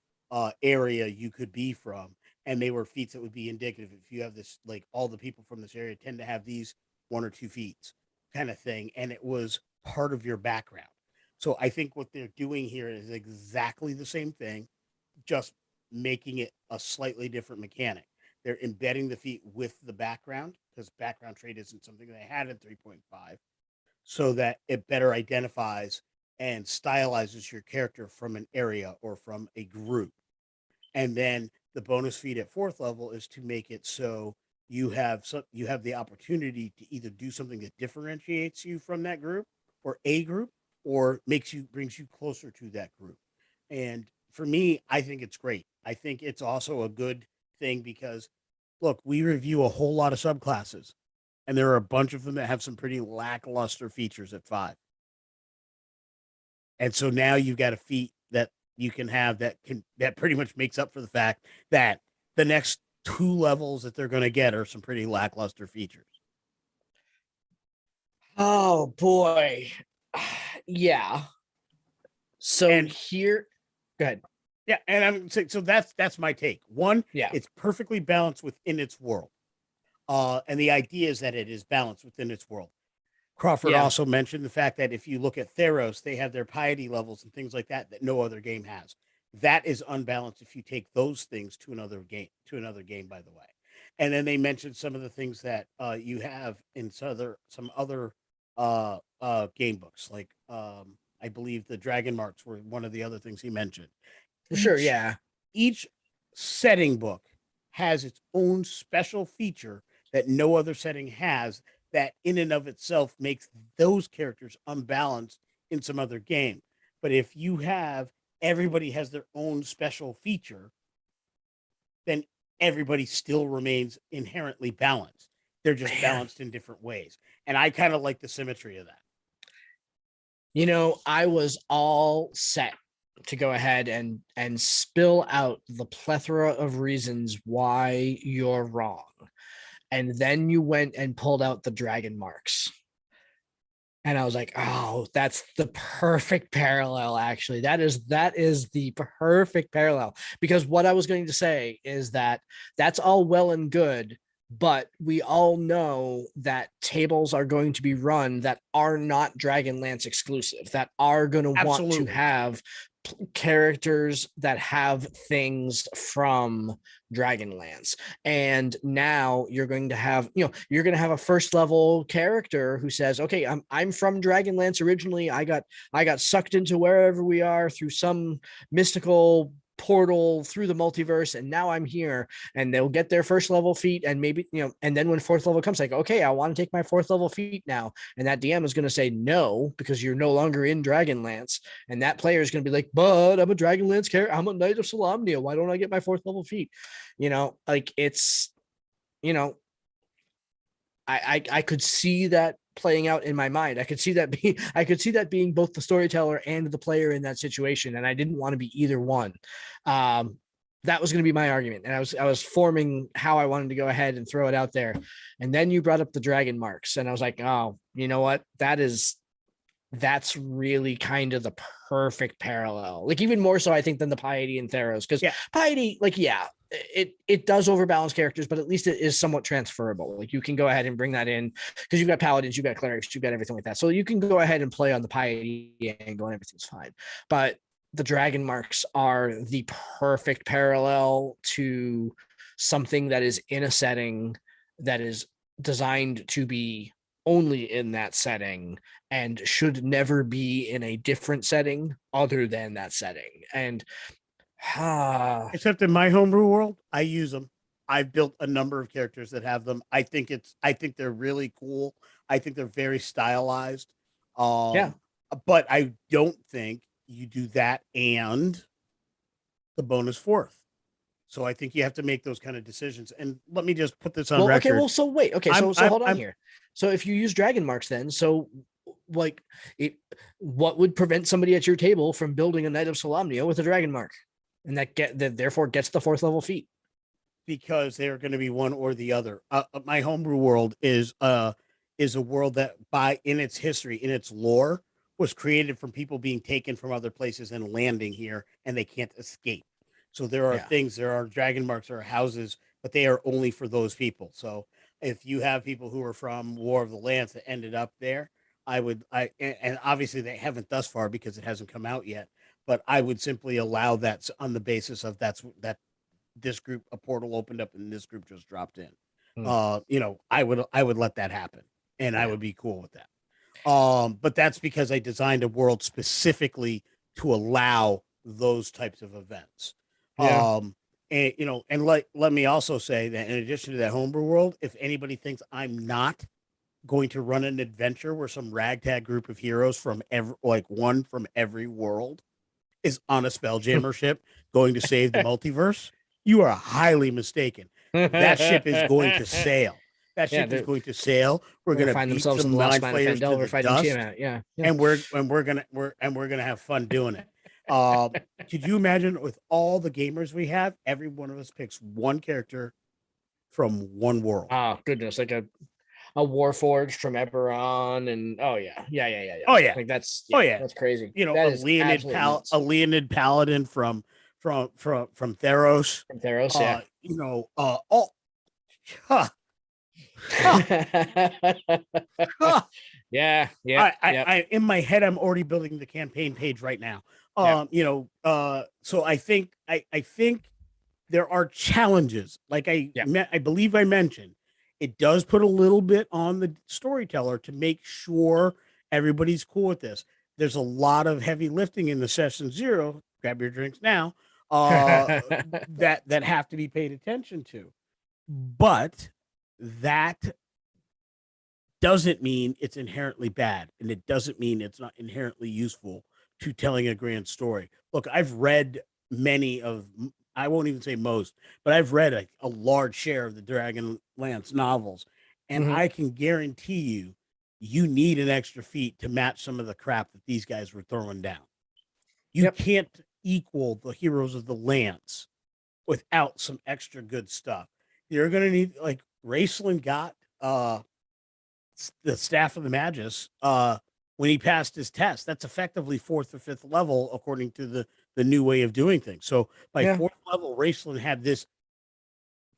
area you could be from, and they were feats that would be indicative. If you have this, like, all the people from this area tend to have these 1 or 2 feats, kind of thing, and it was part of your background. So I think what they're doing here is exactly the same thing, just making it a slightly different mechanic. They're embedding the feat with the background, because background trait isn't something they had in 3.5, so that it better identifies and stylizes your character from an area or from a group. And then the bonus feat at fourth level is to make it so you have the opportunity to either do something that differentiates you from that group, or a group, or brings you closer to that group. And for me, I think it's great. I think it's also a good thing, because look, we review a whole lot of subclasses, and there are a bunch of them that have some pretty lackluster features at 5. And so now you've got a feat that you can have that pretty much makes up for the fact that the next 2 levels that they're going to get are some pretty lackluster features. Oh boy. Yeah. So here, go ahead. Yeah, and I'm saying, so that's my take. One, Yeah. it's perfectly balanced within its world. And the idea is that it is balanced within its world. Crawford also mentioned the fact that if you look at Theros, they have their piety levels and things like that that no other game has. That is unbalanced if you take those things to another game, by the way. And then they mentioned some of the things that you have in some other game books, like I believe the dragon marks were one of the other things he mentioned. Sure, yeah. Each setting book has its own special feature that no other setting has, that in and of itself makes those characters unbalanced in some other game. But if you have everybody has their own special feature, then everybody still remains inherently balanced. They're just balanced in different ways. And I kind of like the symmetry of that. You know, I was all set to go ahead and spill out the plethora of reasons why you're wrong. And then you went and pulled out the dragon marks. And I was like, oh, that's the perfect parallel, actually. That is the perfect parallel. Because what I was going to say is that that's all well and good, but we all know that tables are going to be run that are not Dragonlance exclusive, that are going to want to have characters that have things from Dragonlance. And now you're going to have, you're going to have a first level character who says, okay, I'm from Dragonlance originally. I got sucked into wherever we are through some mystical portal through the multiverse, and now I'm here. And they'll get their first level feat, and maybe, and then when fourth level comes, like, okay, I want to take my fourth level feat now, and that DM is going to say no, because you're no longer in Dragonlance, and that player is going to be like, but I'm a Dragonlance character, I'm a Knight of Solamnia, why don't I get my fourth level feat? Like, it's, I could see that playing out in my mind. I could see that being both the storyteller and the player in that situation, and I didn't want to be either one. That was going to be my argument, and I was forming how I wanted to go ahead and throw it out there. And then you brought up the dragon marks, and I was like, oh, you know what? That's really kind of the perfect parallel. Like, even more so, I think, than the piety and Theros, because piety, like, it does overbalance characters, but at least it is somewhat transferable. Like, you can go ahead and bring that in, because you've got paladins, you've got clerics, you've got everything like that. So you can go ahead and play on the piety angle and everything's fine. But the dragon marks are the perfect parallel to something that is in a setting that is designed to be only in that setting and should never be in a different setting other than that setting. And except in my homebrew world, I use them. I've built a number of characters that have them. I think they're really cool. I think they're very stylized. But I don't think you do that and the bonus fourth. So I think you have to make those kind of decisions. And let me just put this on record. Okay, well, so wait. Okay, so hold on here. So if you use dragon marks, then what would prevent somebody at your table from building a Knight of Solamnia with a dragon mark, and that therefore gets the fourth level feat? Because they're going to be one or the other. My homebrew world is a world that, in its history, in its lore, was created from people being taken from other places and landing here, and they can't escape. So there are dragon marks, there are houses, but they are only for those people. So if you have people who are from War of the Lance that ended up there, and obviously they haven't thus far because it hasn't come out yet, but I would simply allow that on the basis of that this group, a portal opened up and this group just dropped in. I would let that happen, and I would be cool with that. But that's because I designed a world specifically to allow those types of events. And let me also say that in addition to that homebrew world, if anybody thinks I'm not going to run an adventure where some ragtag group of heroes from one from every world is on a Spelljammer ship going to save the multiverse, you are highly mistaken. That ship is going to sail. That ship is going to sail. We're going to find beat themselves some in the mind lost mine of flayers to Fandel. the We're fighting dust, Tiamat. and we're gonna have fun doing it. Could you imagine, with all the gamers we have, every one of us picks one character from one world? Oh goodness, like a Warforged from Eberron, and Oh yeah. Like that's crazy. A Leonid Paladin from Theros. From Theros, Yeah. Yeah. I in my head, I'm already building the campaign page right now. Yep. So I think there are challenges. Like Yep. I believe I mentioned, it does put a little bit on the storyteller to make sure everybody's cool with this. There's a lot of heavy lifting in the session zero. Grab your drinks now. That have to be paid attention to, but that doesn't mean it's inherently bad, and it doesn't mean it's not inherently useful to telling a grand story. Look, I've read many of, I won't even say most, but I've read a large share of the Dragonlance novels, and Mhm. I can guarantee you, you need an extra feat to match some of the crap that these guys were throwing down. You Yep. can't equal the Heroes of the Lance without some extra good stuff. You're gonna need, like, Raceland got the staff of the Magus when he passed his test. That's effectively fourth or fifth level according to the new way of doing things. So by Yeah. fourth level, Raceland had this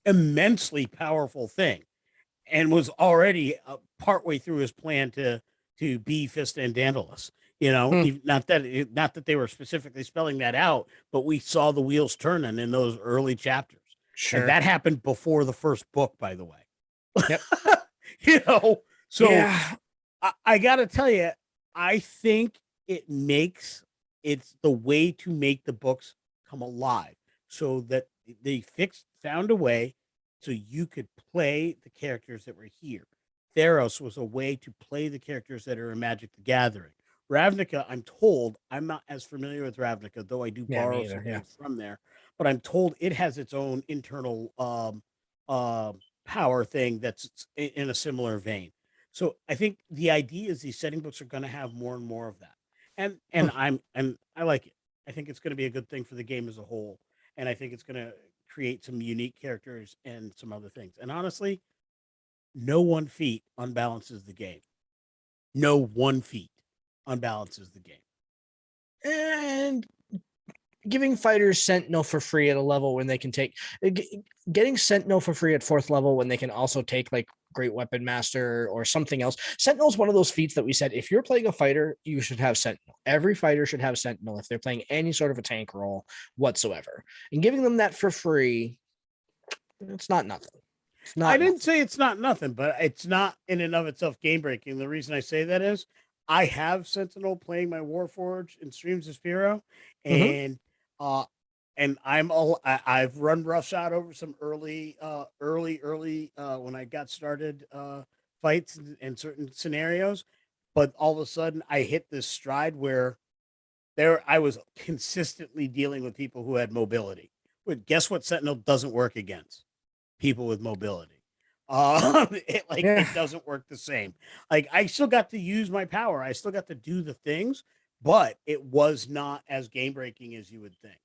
immensely powerful thing and was already partway through his plan to be Fist and Dandalus. Hmm. Not that they were specifically spelling that out, but we saw the wheels turning in those early chapters, and Sure. that happened before the first book, by the way. Yep. you know, so Yeah. I got to tell you, I think it's the way to make the books come alive, so that they found a way so you could play the characters that were here. Theros was a way to play the characters that are in Magic the Gathering. Ravnica, I'm told, I'm not as familiar with Ravnica, though I do Yeah. borrow Me some either. Yeah. things from there, but I'm told it has its own internal power thing that's in a similar vein. So I think the idea is these setting books are going to have more and more of that, Hmm. and I like it. I think it's going to be a good thing for the game as a whole, and I think it's going to create some unique characters and some other things. And honestly, no one feat unbalances the game. No one feat unbalances the game. And giving fighters Sentinel for free at a level when they can take getting Sentinel for free at fourth level when they can also take like Great Weapon Master or something else. Sentinel is one of those feats that we said if you're playing a fighter, you should have Sentinel. Every fighter should have Sentinel if they're playing any sort of a tank role whatsoever. And giving them that for free, it's not nothing. It's I not didn't nothing. say it's not nothing, but it's not in and of itself game breaking. The reason I say that is I have Sentinel playing my Warforged in Streams of Spiro, Mm-hmm. and uh I've run roughshod over some early when I got started fights in certain scenarios, but all of a sudden I hit this stride where there I was consistently dealing with people who had mobility. But guess what Sentinel doesn't work against? People with mobility. Yeah. It doesn't work the same. Like I still got to use my power. I still got to do the things, but it was not as game breaking as you would think.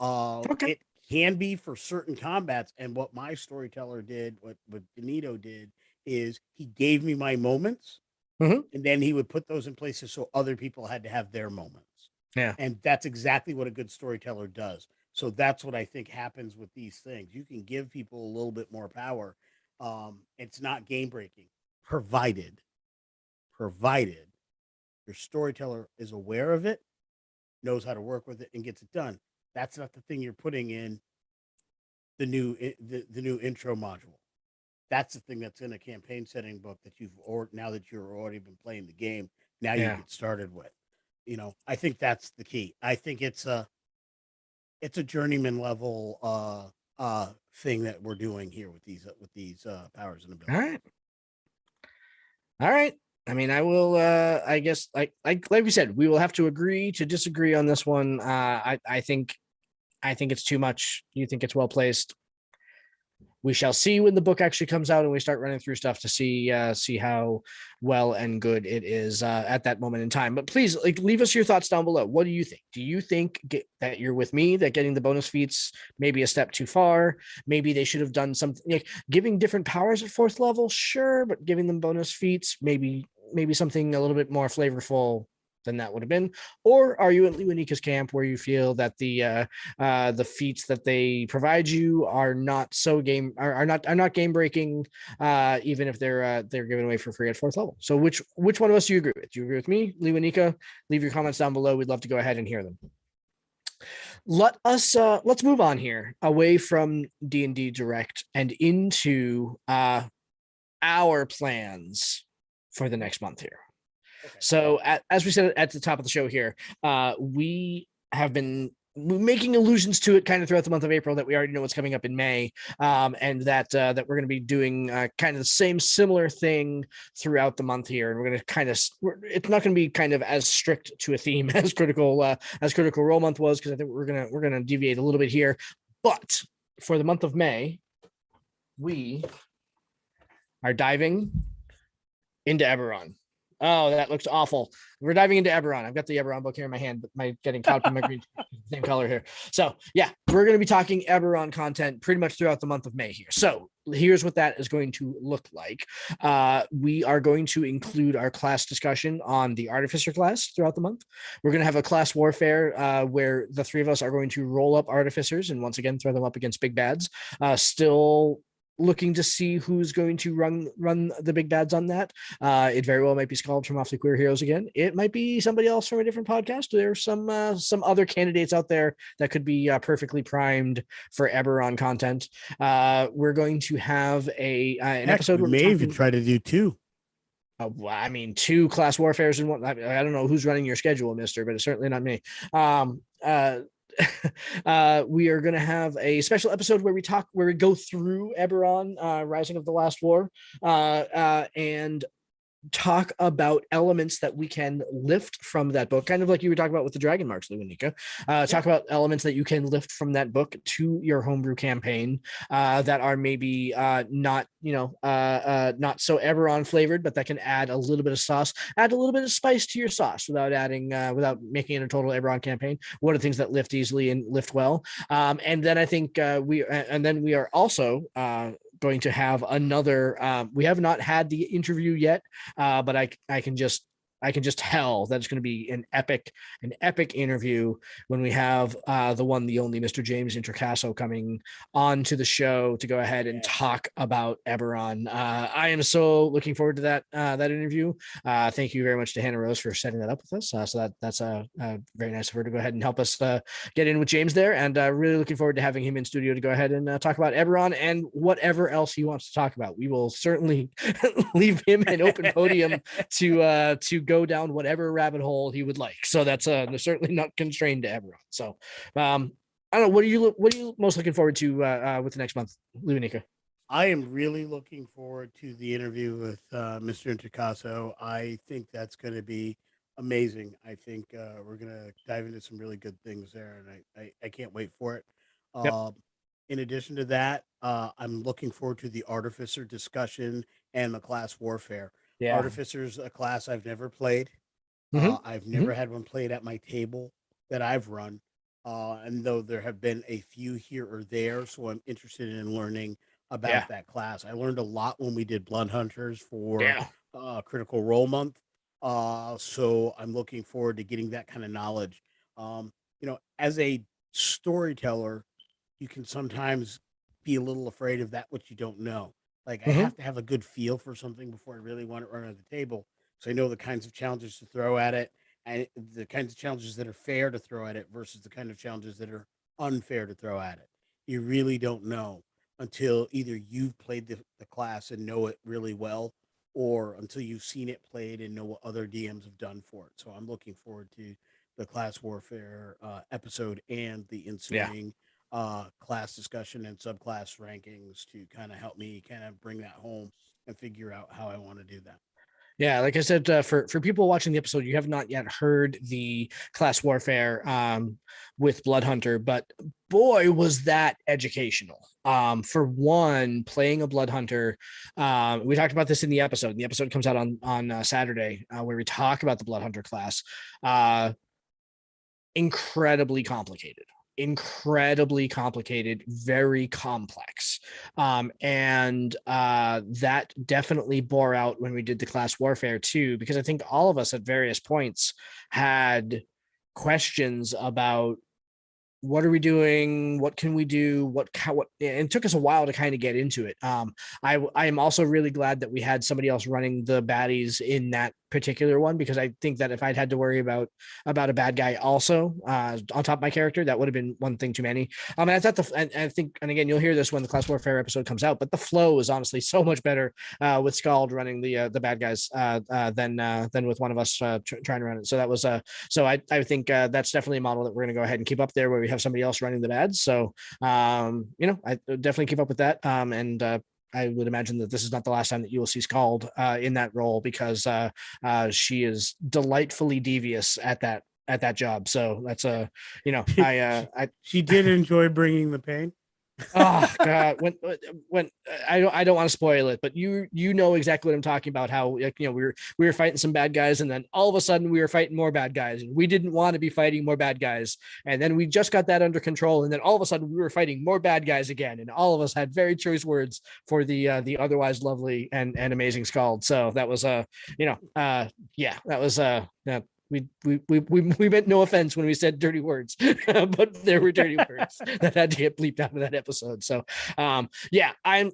Okay. It can be for certain combats. And what my storyteller did, what Benito did, is he gave me my moments, Mm-hmm. and then he would put those in places so other people had to have their moments. Yeah. And that's exactly what a good storyteller does. So that's what I think happens with these things. You can give people a little bit more power. It's not game breaking, provided your storyteller is aware of it, knows how to work with it, and gets it done. That's not the thing you're putting in the new intro module. That's the thing that's in a campaign setting book that now that you've already been playing the game, now you Yeah. get started with. I think that's the key. I think it's a journeyman level thing that we're doing here with these powers and All abilities. right. All right. I mean, I will. I guess, like we said, we will have to agree to disagree on this one. I think it's too much. You think it's well placed. We shall see when the book actually comes out and we start running through stuff to see how well and good it is at that moment in time. But please, like, leave us your thoughts down below. What do you think? Do you think that you're with me, that getting the bonus feats maybe a step too far? Maybe they should have done something like giving different powers at fourth level, sure, but giving them bonus feats, maybe something a little bit more flavorful. than that would have been? Or are you at Lewanika's camp where you feel that the feats that they provide you are not not game breaking, even if they're given away for free at 4th level? So which one of us do you agree with? Do you agree with me, Lewanika? Leave your comments down below. We'd love to go ahead and hear them. Let's move on here away from D&D Direct and into our plans for the next month here. Okay. So as we said at the top of the show here, we have been making allusions to it kind of throughout the month of April, that we already know what's coming up in May, and that we're going to be doing kind of the same similar thing throughout the month here. And we're going to kind of, it's not going to be kind of as strict to a theme as Critical Role Month was, because I think we're going to deviate a little bit here. But for the month of May, we are diving into Eberron. Oh, that looks awful. We're diving into Eberron. I've got the Eberron book here in my hand, but my getting caught up in my green same color here. So yeah, we're going to be talking Eberron content pretty much throughout the month of May here. So here's what that is going to look like. We are going to include our class discussion on the Artificer class throughout the month. We're going to have a class warfare where the 3 of us are going to roll up Artificers and once again throw them up against big bads. Still looking to see who's going to run the big bads on that. It very well might be Scald from Awfully Queer Heroes again. It might be somebody else from a different podcast. There's some other candidates out there that could be perfectly primed for Eberron content. We're going to have an episode. We may even try to do 2. Well, I mean, 2 class warfares in one. I don't know who's running your schedule, mister, but it's certainly not me. We are going to have a special episode where we go through Eberron, Rising of the Last War, and talk about elements that we can lift from that book, kind of like you were talking about with the Dragon Marks, Lewanika. Talk about elements that you can lift from that book to your homebrew campaign that are maybe not not so Eberron flavored, but that can add a little bit of sauce, add a little bit of spice to your sauce without making it a total Eberron campaign. What are things that lift easily and lift well? And then I think we are also going to have another. We have not had the interview yet, but I can just tell that it's going to be an epic interview when we have the one, the only Mr. James Introcaso coming on to the show to go ahead and talk about Eberron. I am so looking forward to that interview. Thank you very much to Hannah Rose for setting that up with us. So that's very nice of her to go ahead and help us get in with James there, and really looking forward to having him in studio to go ahead and talk about Eberron and whatever else he wants to talk about. We will certainly leave him an open podium to go down whatever rabbit hole he would like. So that's certainly not constrained to Eberron. So I don't know, what are you most looking forward to with the next month, Lewanika? I am really looking forward to the interview with Mr. Introcaso. I think that's going to be amazing. I think we're going to dive into some really good things there, and I can't wait for it. Yep. In addition to that, I'm looking forward to the Artificer discussion and the class warfare. Yeah. Artificer's a class I've never played. I've never had one played at my table that I've run. And though there have been a few here or there, so I'm interested in learning about that class. I learned a lot when we did Blood Hunters for Critical Role Month. So I'm looking forward to getting that kind of knowledge. As a storyteller, you can sometimes be a little afraid of that which you don't know. Like I have to have a good feel for something before I really want it run on the table. So I know the kinds of challenges to throw at it and the kinds of challenges that are fair to throw at it versus the kind of challenges that are unfair to throw at it. You really don't know until either you've played the class and know it really well, or until you've seen it played and know what other DMs have done for it. So I'm looking forward to the class warfare episode and the ensuing class discussion and subclass rankings to kind of help me kind of bring that home and figure out how I want to do that. Yeah, like I said, for people watching the episode, you have not yet heard the class warfare with Blood Hunter, but boy, was that educational. For one, playing a Blood Hunter, we talked about this in the episode. And the episode comes out on Saturday, where we talk about the Blood Hunter class. Incredibly complicated. incredibly complicated, very complex. And that definitely bore out when we did the class warfare too, because I think all of us at various points had questions about what are we doing, what can we do, what and it took us a while to kind of get into it. I am also really glad that we had somebody else running the baddies in that particular one, because I think that if I'd had to worry about a bad guy also on top of my character, that would have been one thing too many. And I thought I think, and again, you'll hear this when the class warfare episode comes out, but the flow is honestly so much better with Scald running the bad guys than with one of us trying to run it. So that was so I think that's definitely a model that we're going to go ahead and keep up there, where we have somebody else running the bads. So I definitely keep up with that. And I would imagine that this is not the last time that you will see Scald in that role, because she is delightfully devious at that job. So that's she did enjoy bringing the pain. Oh God, when I don't want to spoil it, but you know exactly what I'm talking about. How we were fighting some bad guys, and then all of a sudden we were fighting more bad guys, and we didn't want to be fighting more bad guys, and then we just got that under control, and then all of a sudden we wwere fighting more bad guys again, and all of us had very choice words for the otherwise lovely and amazing Scald. So that was that was we meant no offense when we said dirty words, but there were dirty words that had to get bleeped out of that episode. So I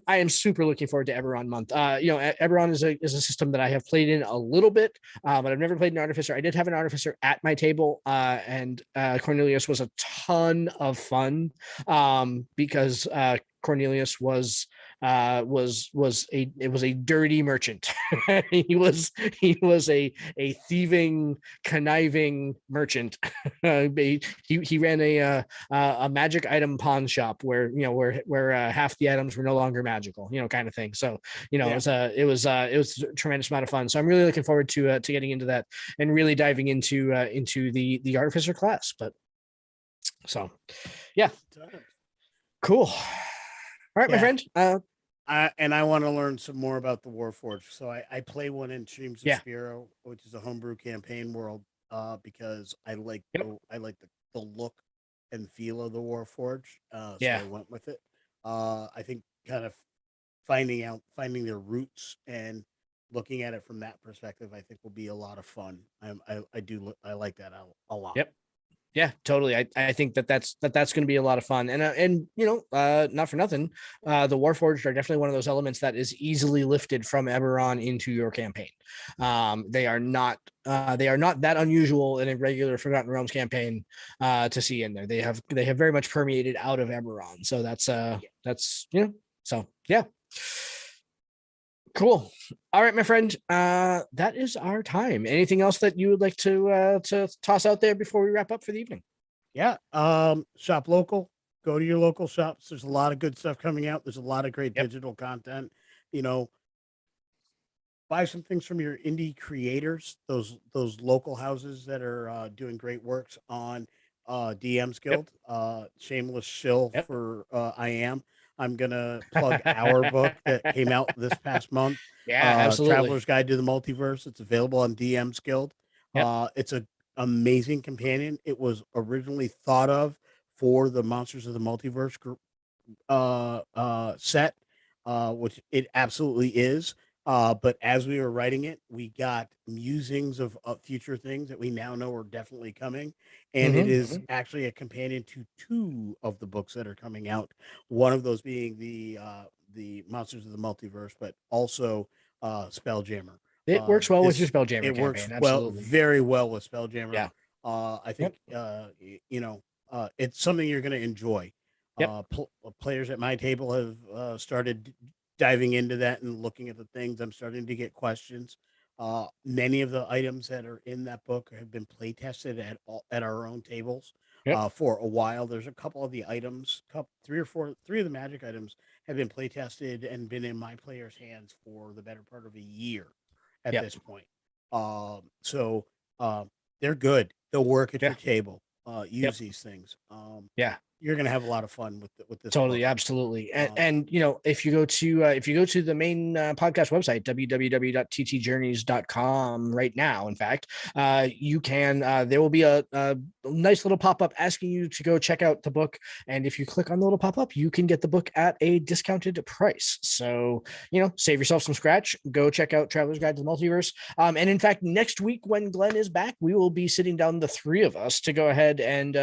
am super looking forward to Eberron month. Eberron is a system that I have played in a little bit, but I've never played an artificer. I did have an artificer at my table, and Cornelius was a ton of fun, because Cornelius was a dirty merchant. he was a thieving, conniving merchant. he ran a magic item pawn shop where half the items were no longer magical, kind of thing. So it was a tremendous amount of fun. So I'm really looking forward to getting into that and really diving into the artificer class. But so yeah, cool. All right, my friend. And I want to learn some more about the Warforged. So I play one in Streams of Spiro, which is a homebrew campaign world, because I like the look and feel of the Warforged. So I went with it. I think kind of finding their roots and looking at it from that perspective, I think will be a lot of fun. I like that a lot. Yep. Yeah, totally. I think that's going to be a lot of fun, and not for nothing, the Warforged are definitely one of those elements that is easily lifted from Eberron into your campaign. They are not that unusual in a regular Forgotten Realms campaign to see in there. They have very much permeated out of Eberron, so that's so yeah. Cool. All right, my friend. That is our time. Anything else that you would like to toss out there before we wrap up for the evening? Yeah. Shop local. Go to your local shops. There's a lot of good stuff coming out. There's a lot of great digital content. Buy some things from your indie creators. Those local houses that are doing great works on DM's Guild. Shameless shill for I am. I'm gonna plug our book that came out this past month. Yeah, absolutely. Traveler's Guide to the Multiverse. It's available on DM's Guild. It's an amazing companion. It was originally thought of for the Monsters of the Multiverse group set, which it absolutely is. But as we were writing it, we got musings of future things that we now know are definitely coming. And it is actually a companion to two of the books that are coming out. One of those being the Monsters of the Multiverse, but also Spelljammer. It works well with your Spelljammer campaign. Works absolutely. very well with Spelljammer. Yeah. I think it's something you're going to enjoy. Players at my table have started diving into that and looking at the things. I'm starting to get questions. Many of the items that are in that book have been play tested at our own tables for a while. There's a couple of the items, three of the magic items have been play tested and been in my players' hands for the better part of a year at this point. They're good. They'll work at your table. Use these things. you're going to have a lot of fun with this. Totally, book. Absolutely. And if you go to the main podcast website, www.ttjourneys.com right now, in fact, you can there will be a nice little pop-up asking you to go check out the book, and if you click on the little pop-up, you can get the book at a discounted price. So save yourself some scratch. Go check out Traveler's Guide to the Multiverse. And in fact, next week when Glen is back, we will be sitting down, the three of us, to go ahead and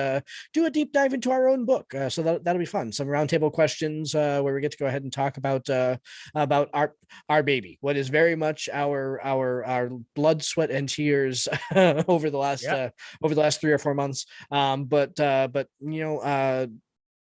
do a deep dive into our own book. So that'll be fun. Some roundtable questions where we get to go ahead and talk about our baby, what is very much our blood, sweat, and tears over the last 3 or 4 months.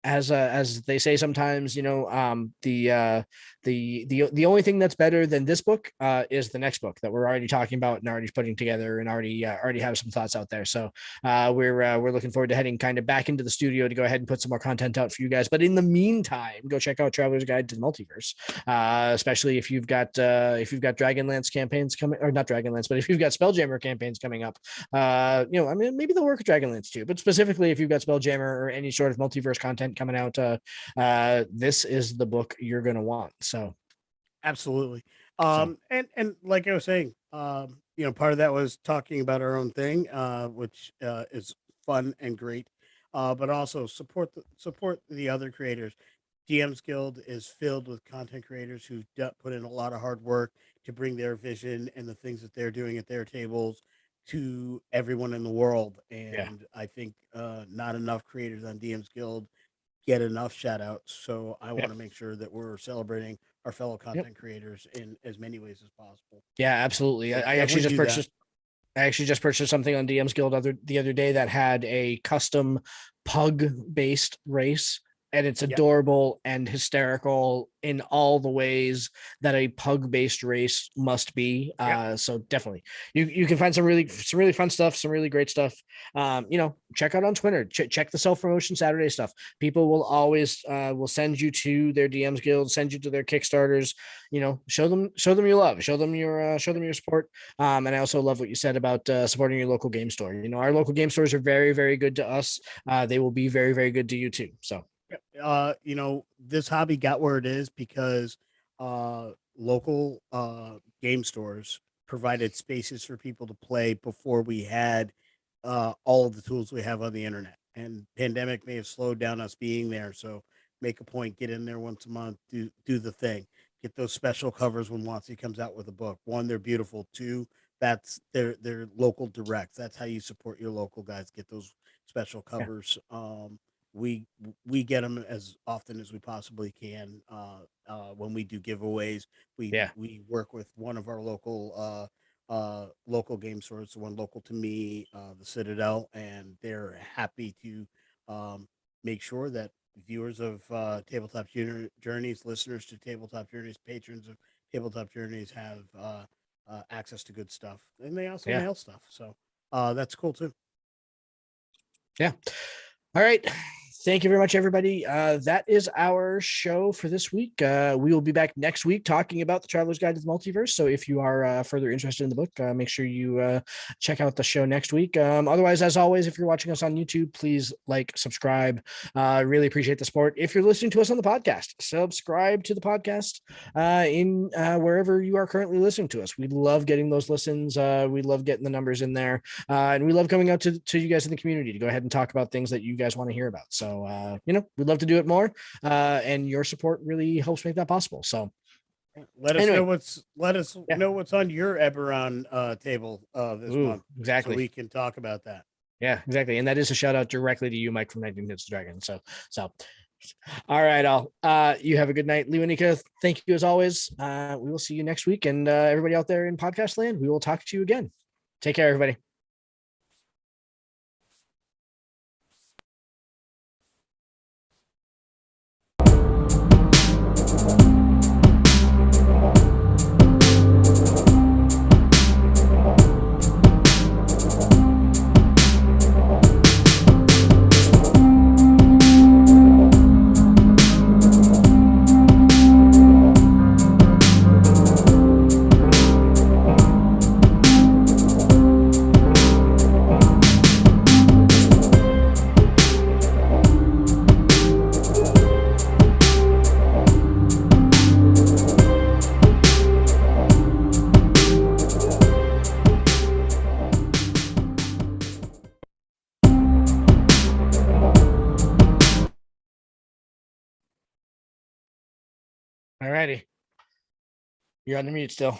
As they say sometimes, the only thing that's better than this book is the next book that we're already talking about and already putting together and already have some thoughts out there. So we're looking forward to heading kind of back into the studio to go ahead and put some more content out for you guys. But in the meantime, go check out Traveler's Guide to the Multiverse, especially if you've got Dragonlance campaigns coming, or not Dragonlance, but if you've got Spelljammer campaigns coming up. Maybe they'll work with Dragonlance too, but specifically if you've got Spelljammer or any sort of multiverse content coming out, this is the book you're going to want. So absolutely. And like I was saying, part of that was talking about our own thing, which is fun and great, but also support the other creators. DM's Guild is filled with content creators who put in a lot of hard work to bring their vision and the things that they're doing at their tables to everyone in the world. And I think not enough creators on DM's Guild get enough shout outs. So I want to make sure that we're celebrating our fellow content creators in as many ways as possible. Yeah, absolutely. So I actually just purchased something on DM's Guild the other day that had a custom pug based race, and it's adorable and hysterical in all the ways that a pug-based race must be. So definitely, you can find some really fun stuff, some really great stuff. Check out on Twitter. Check the Self-Promotion Saturday stuff. People will always will send you to their DMs Guild, send you to their Kickstarters. Show them your love, show them your support. And I also love what you said about supporting your local game store. Our local game stores are very, very good to us. They will be very, very good to you too. So. This hobby got where it is because local game stores provided spaces for people to play before we had all of the tools we have on the internet. And pandemic may have slowed down us being there. So make a point, get in there once a month, do the thing, get those special covers when WotC comes out with a book. One, they're beautiful. Two, that's their local directs. That's how you support your local guys. Get those special covers. We get them as often as we possibly can. When we do giveaways, we work with one of our local game stores, the one local to me, the Citadel, and they're happy to make sure that viewers of Tabletop Journeys, listeners to Tabletop Journeys, patrons of Tabletop Journeys have access to good stuff, and they also mail stuff. So that's cool too. Yeah. All right. Thank you very much, everybody. That is our show for this week. We will be back next week talking about the Traveler's Guide to the Multiverse. So if you are further interested in the book, make sure you check out the show next week. Otherwise, as always, if you're watching us on YouTube, please subscribe. Really appreciate the support. If you're listening to us on the podcast, subscribe to the podcast in wherever you are currently listening to us. We love getting those listens. We love getting the numbers in there. And we love coming out to you guys in the community to go ahead and talk about things that you guys want to hear about. So we'd love to do it more, and your support really helps make that possible. So let us know what's on your Eberron table this month. Exactly. So we can talk about that. Yeah, exactly. And that is a shout out directly to you, Mike from 19 Hits Dragon. So all right, all. You have a good night. Lewanika, thank you as always. We will see you next week, and everybody out there in podcast land, we will talk to you again. Take care, everybody. All righty. You're on the mute still.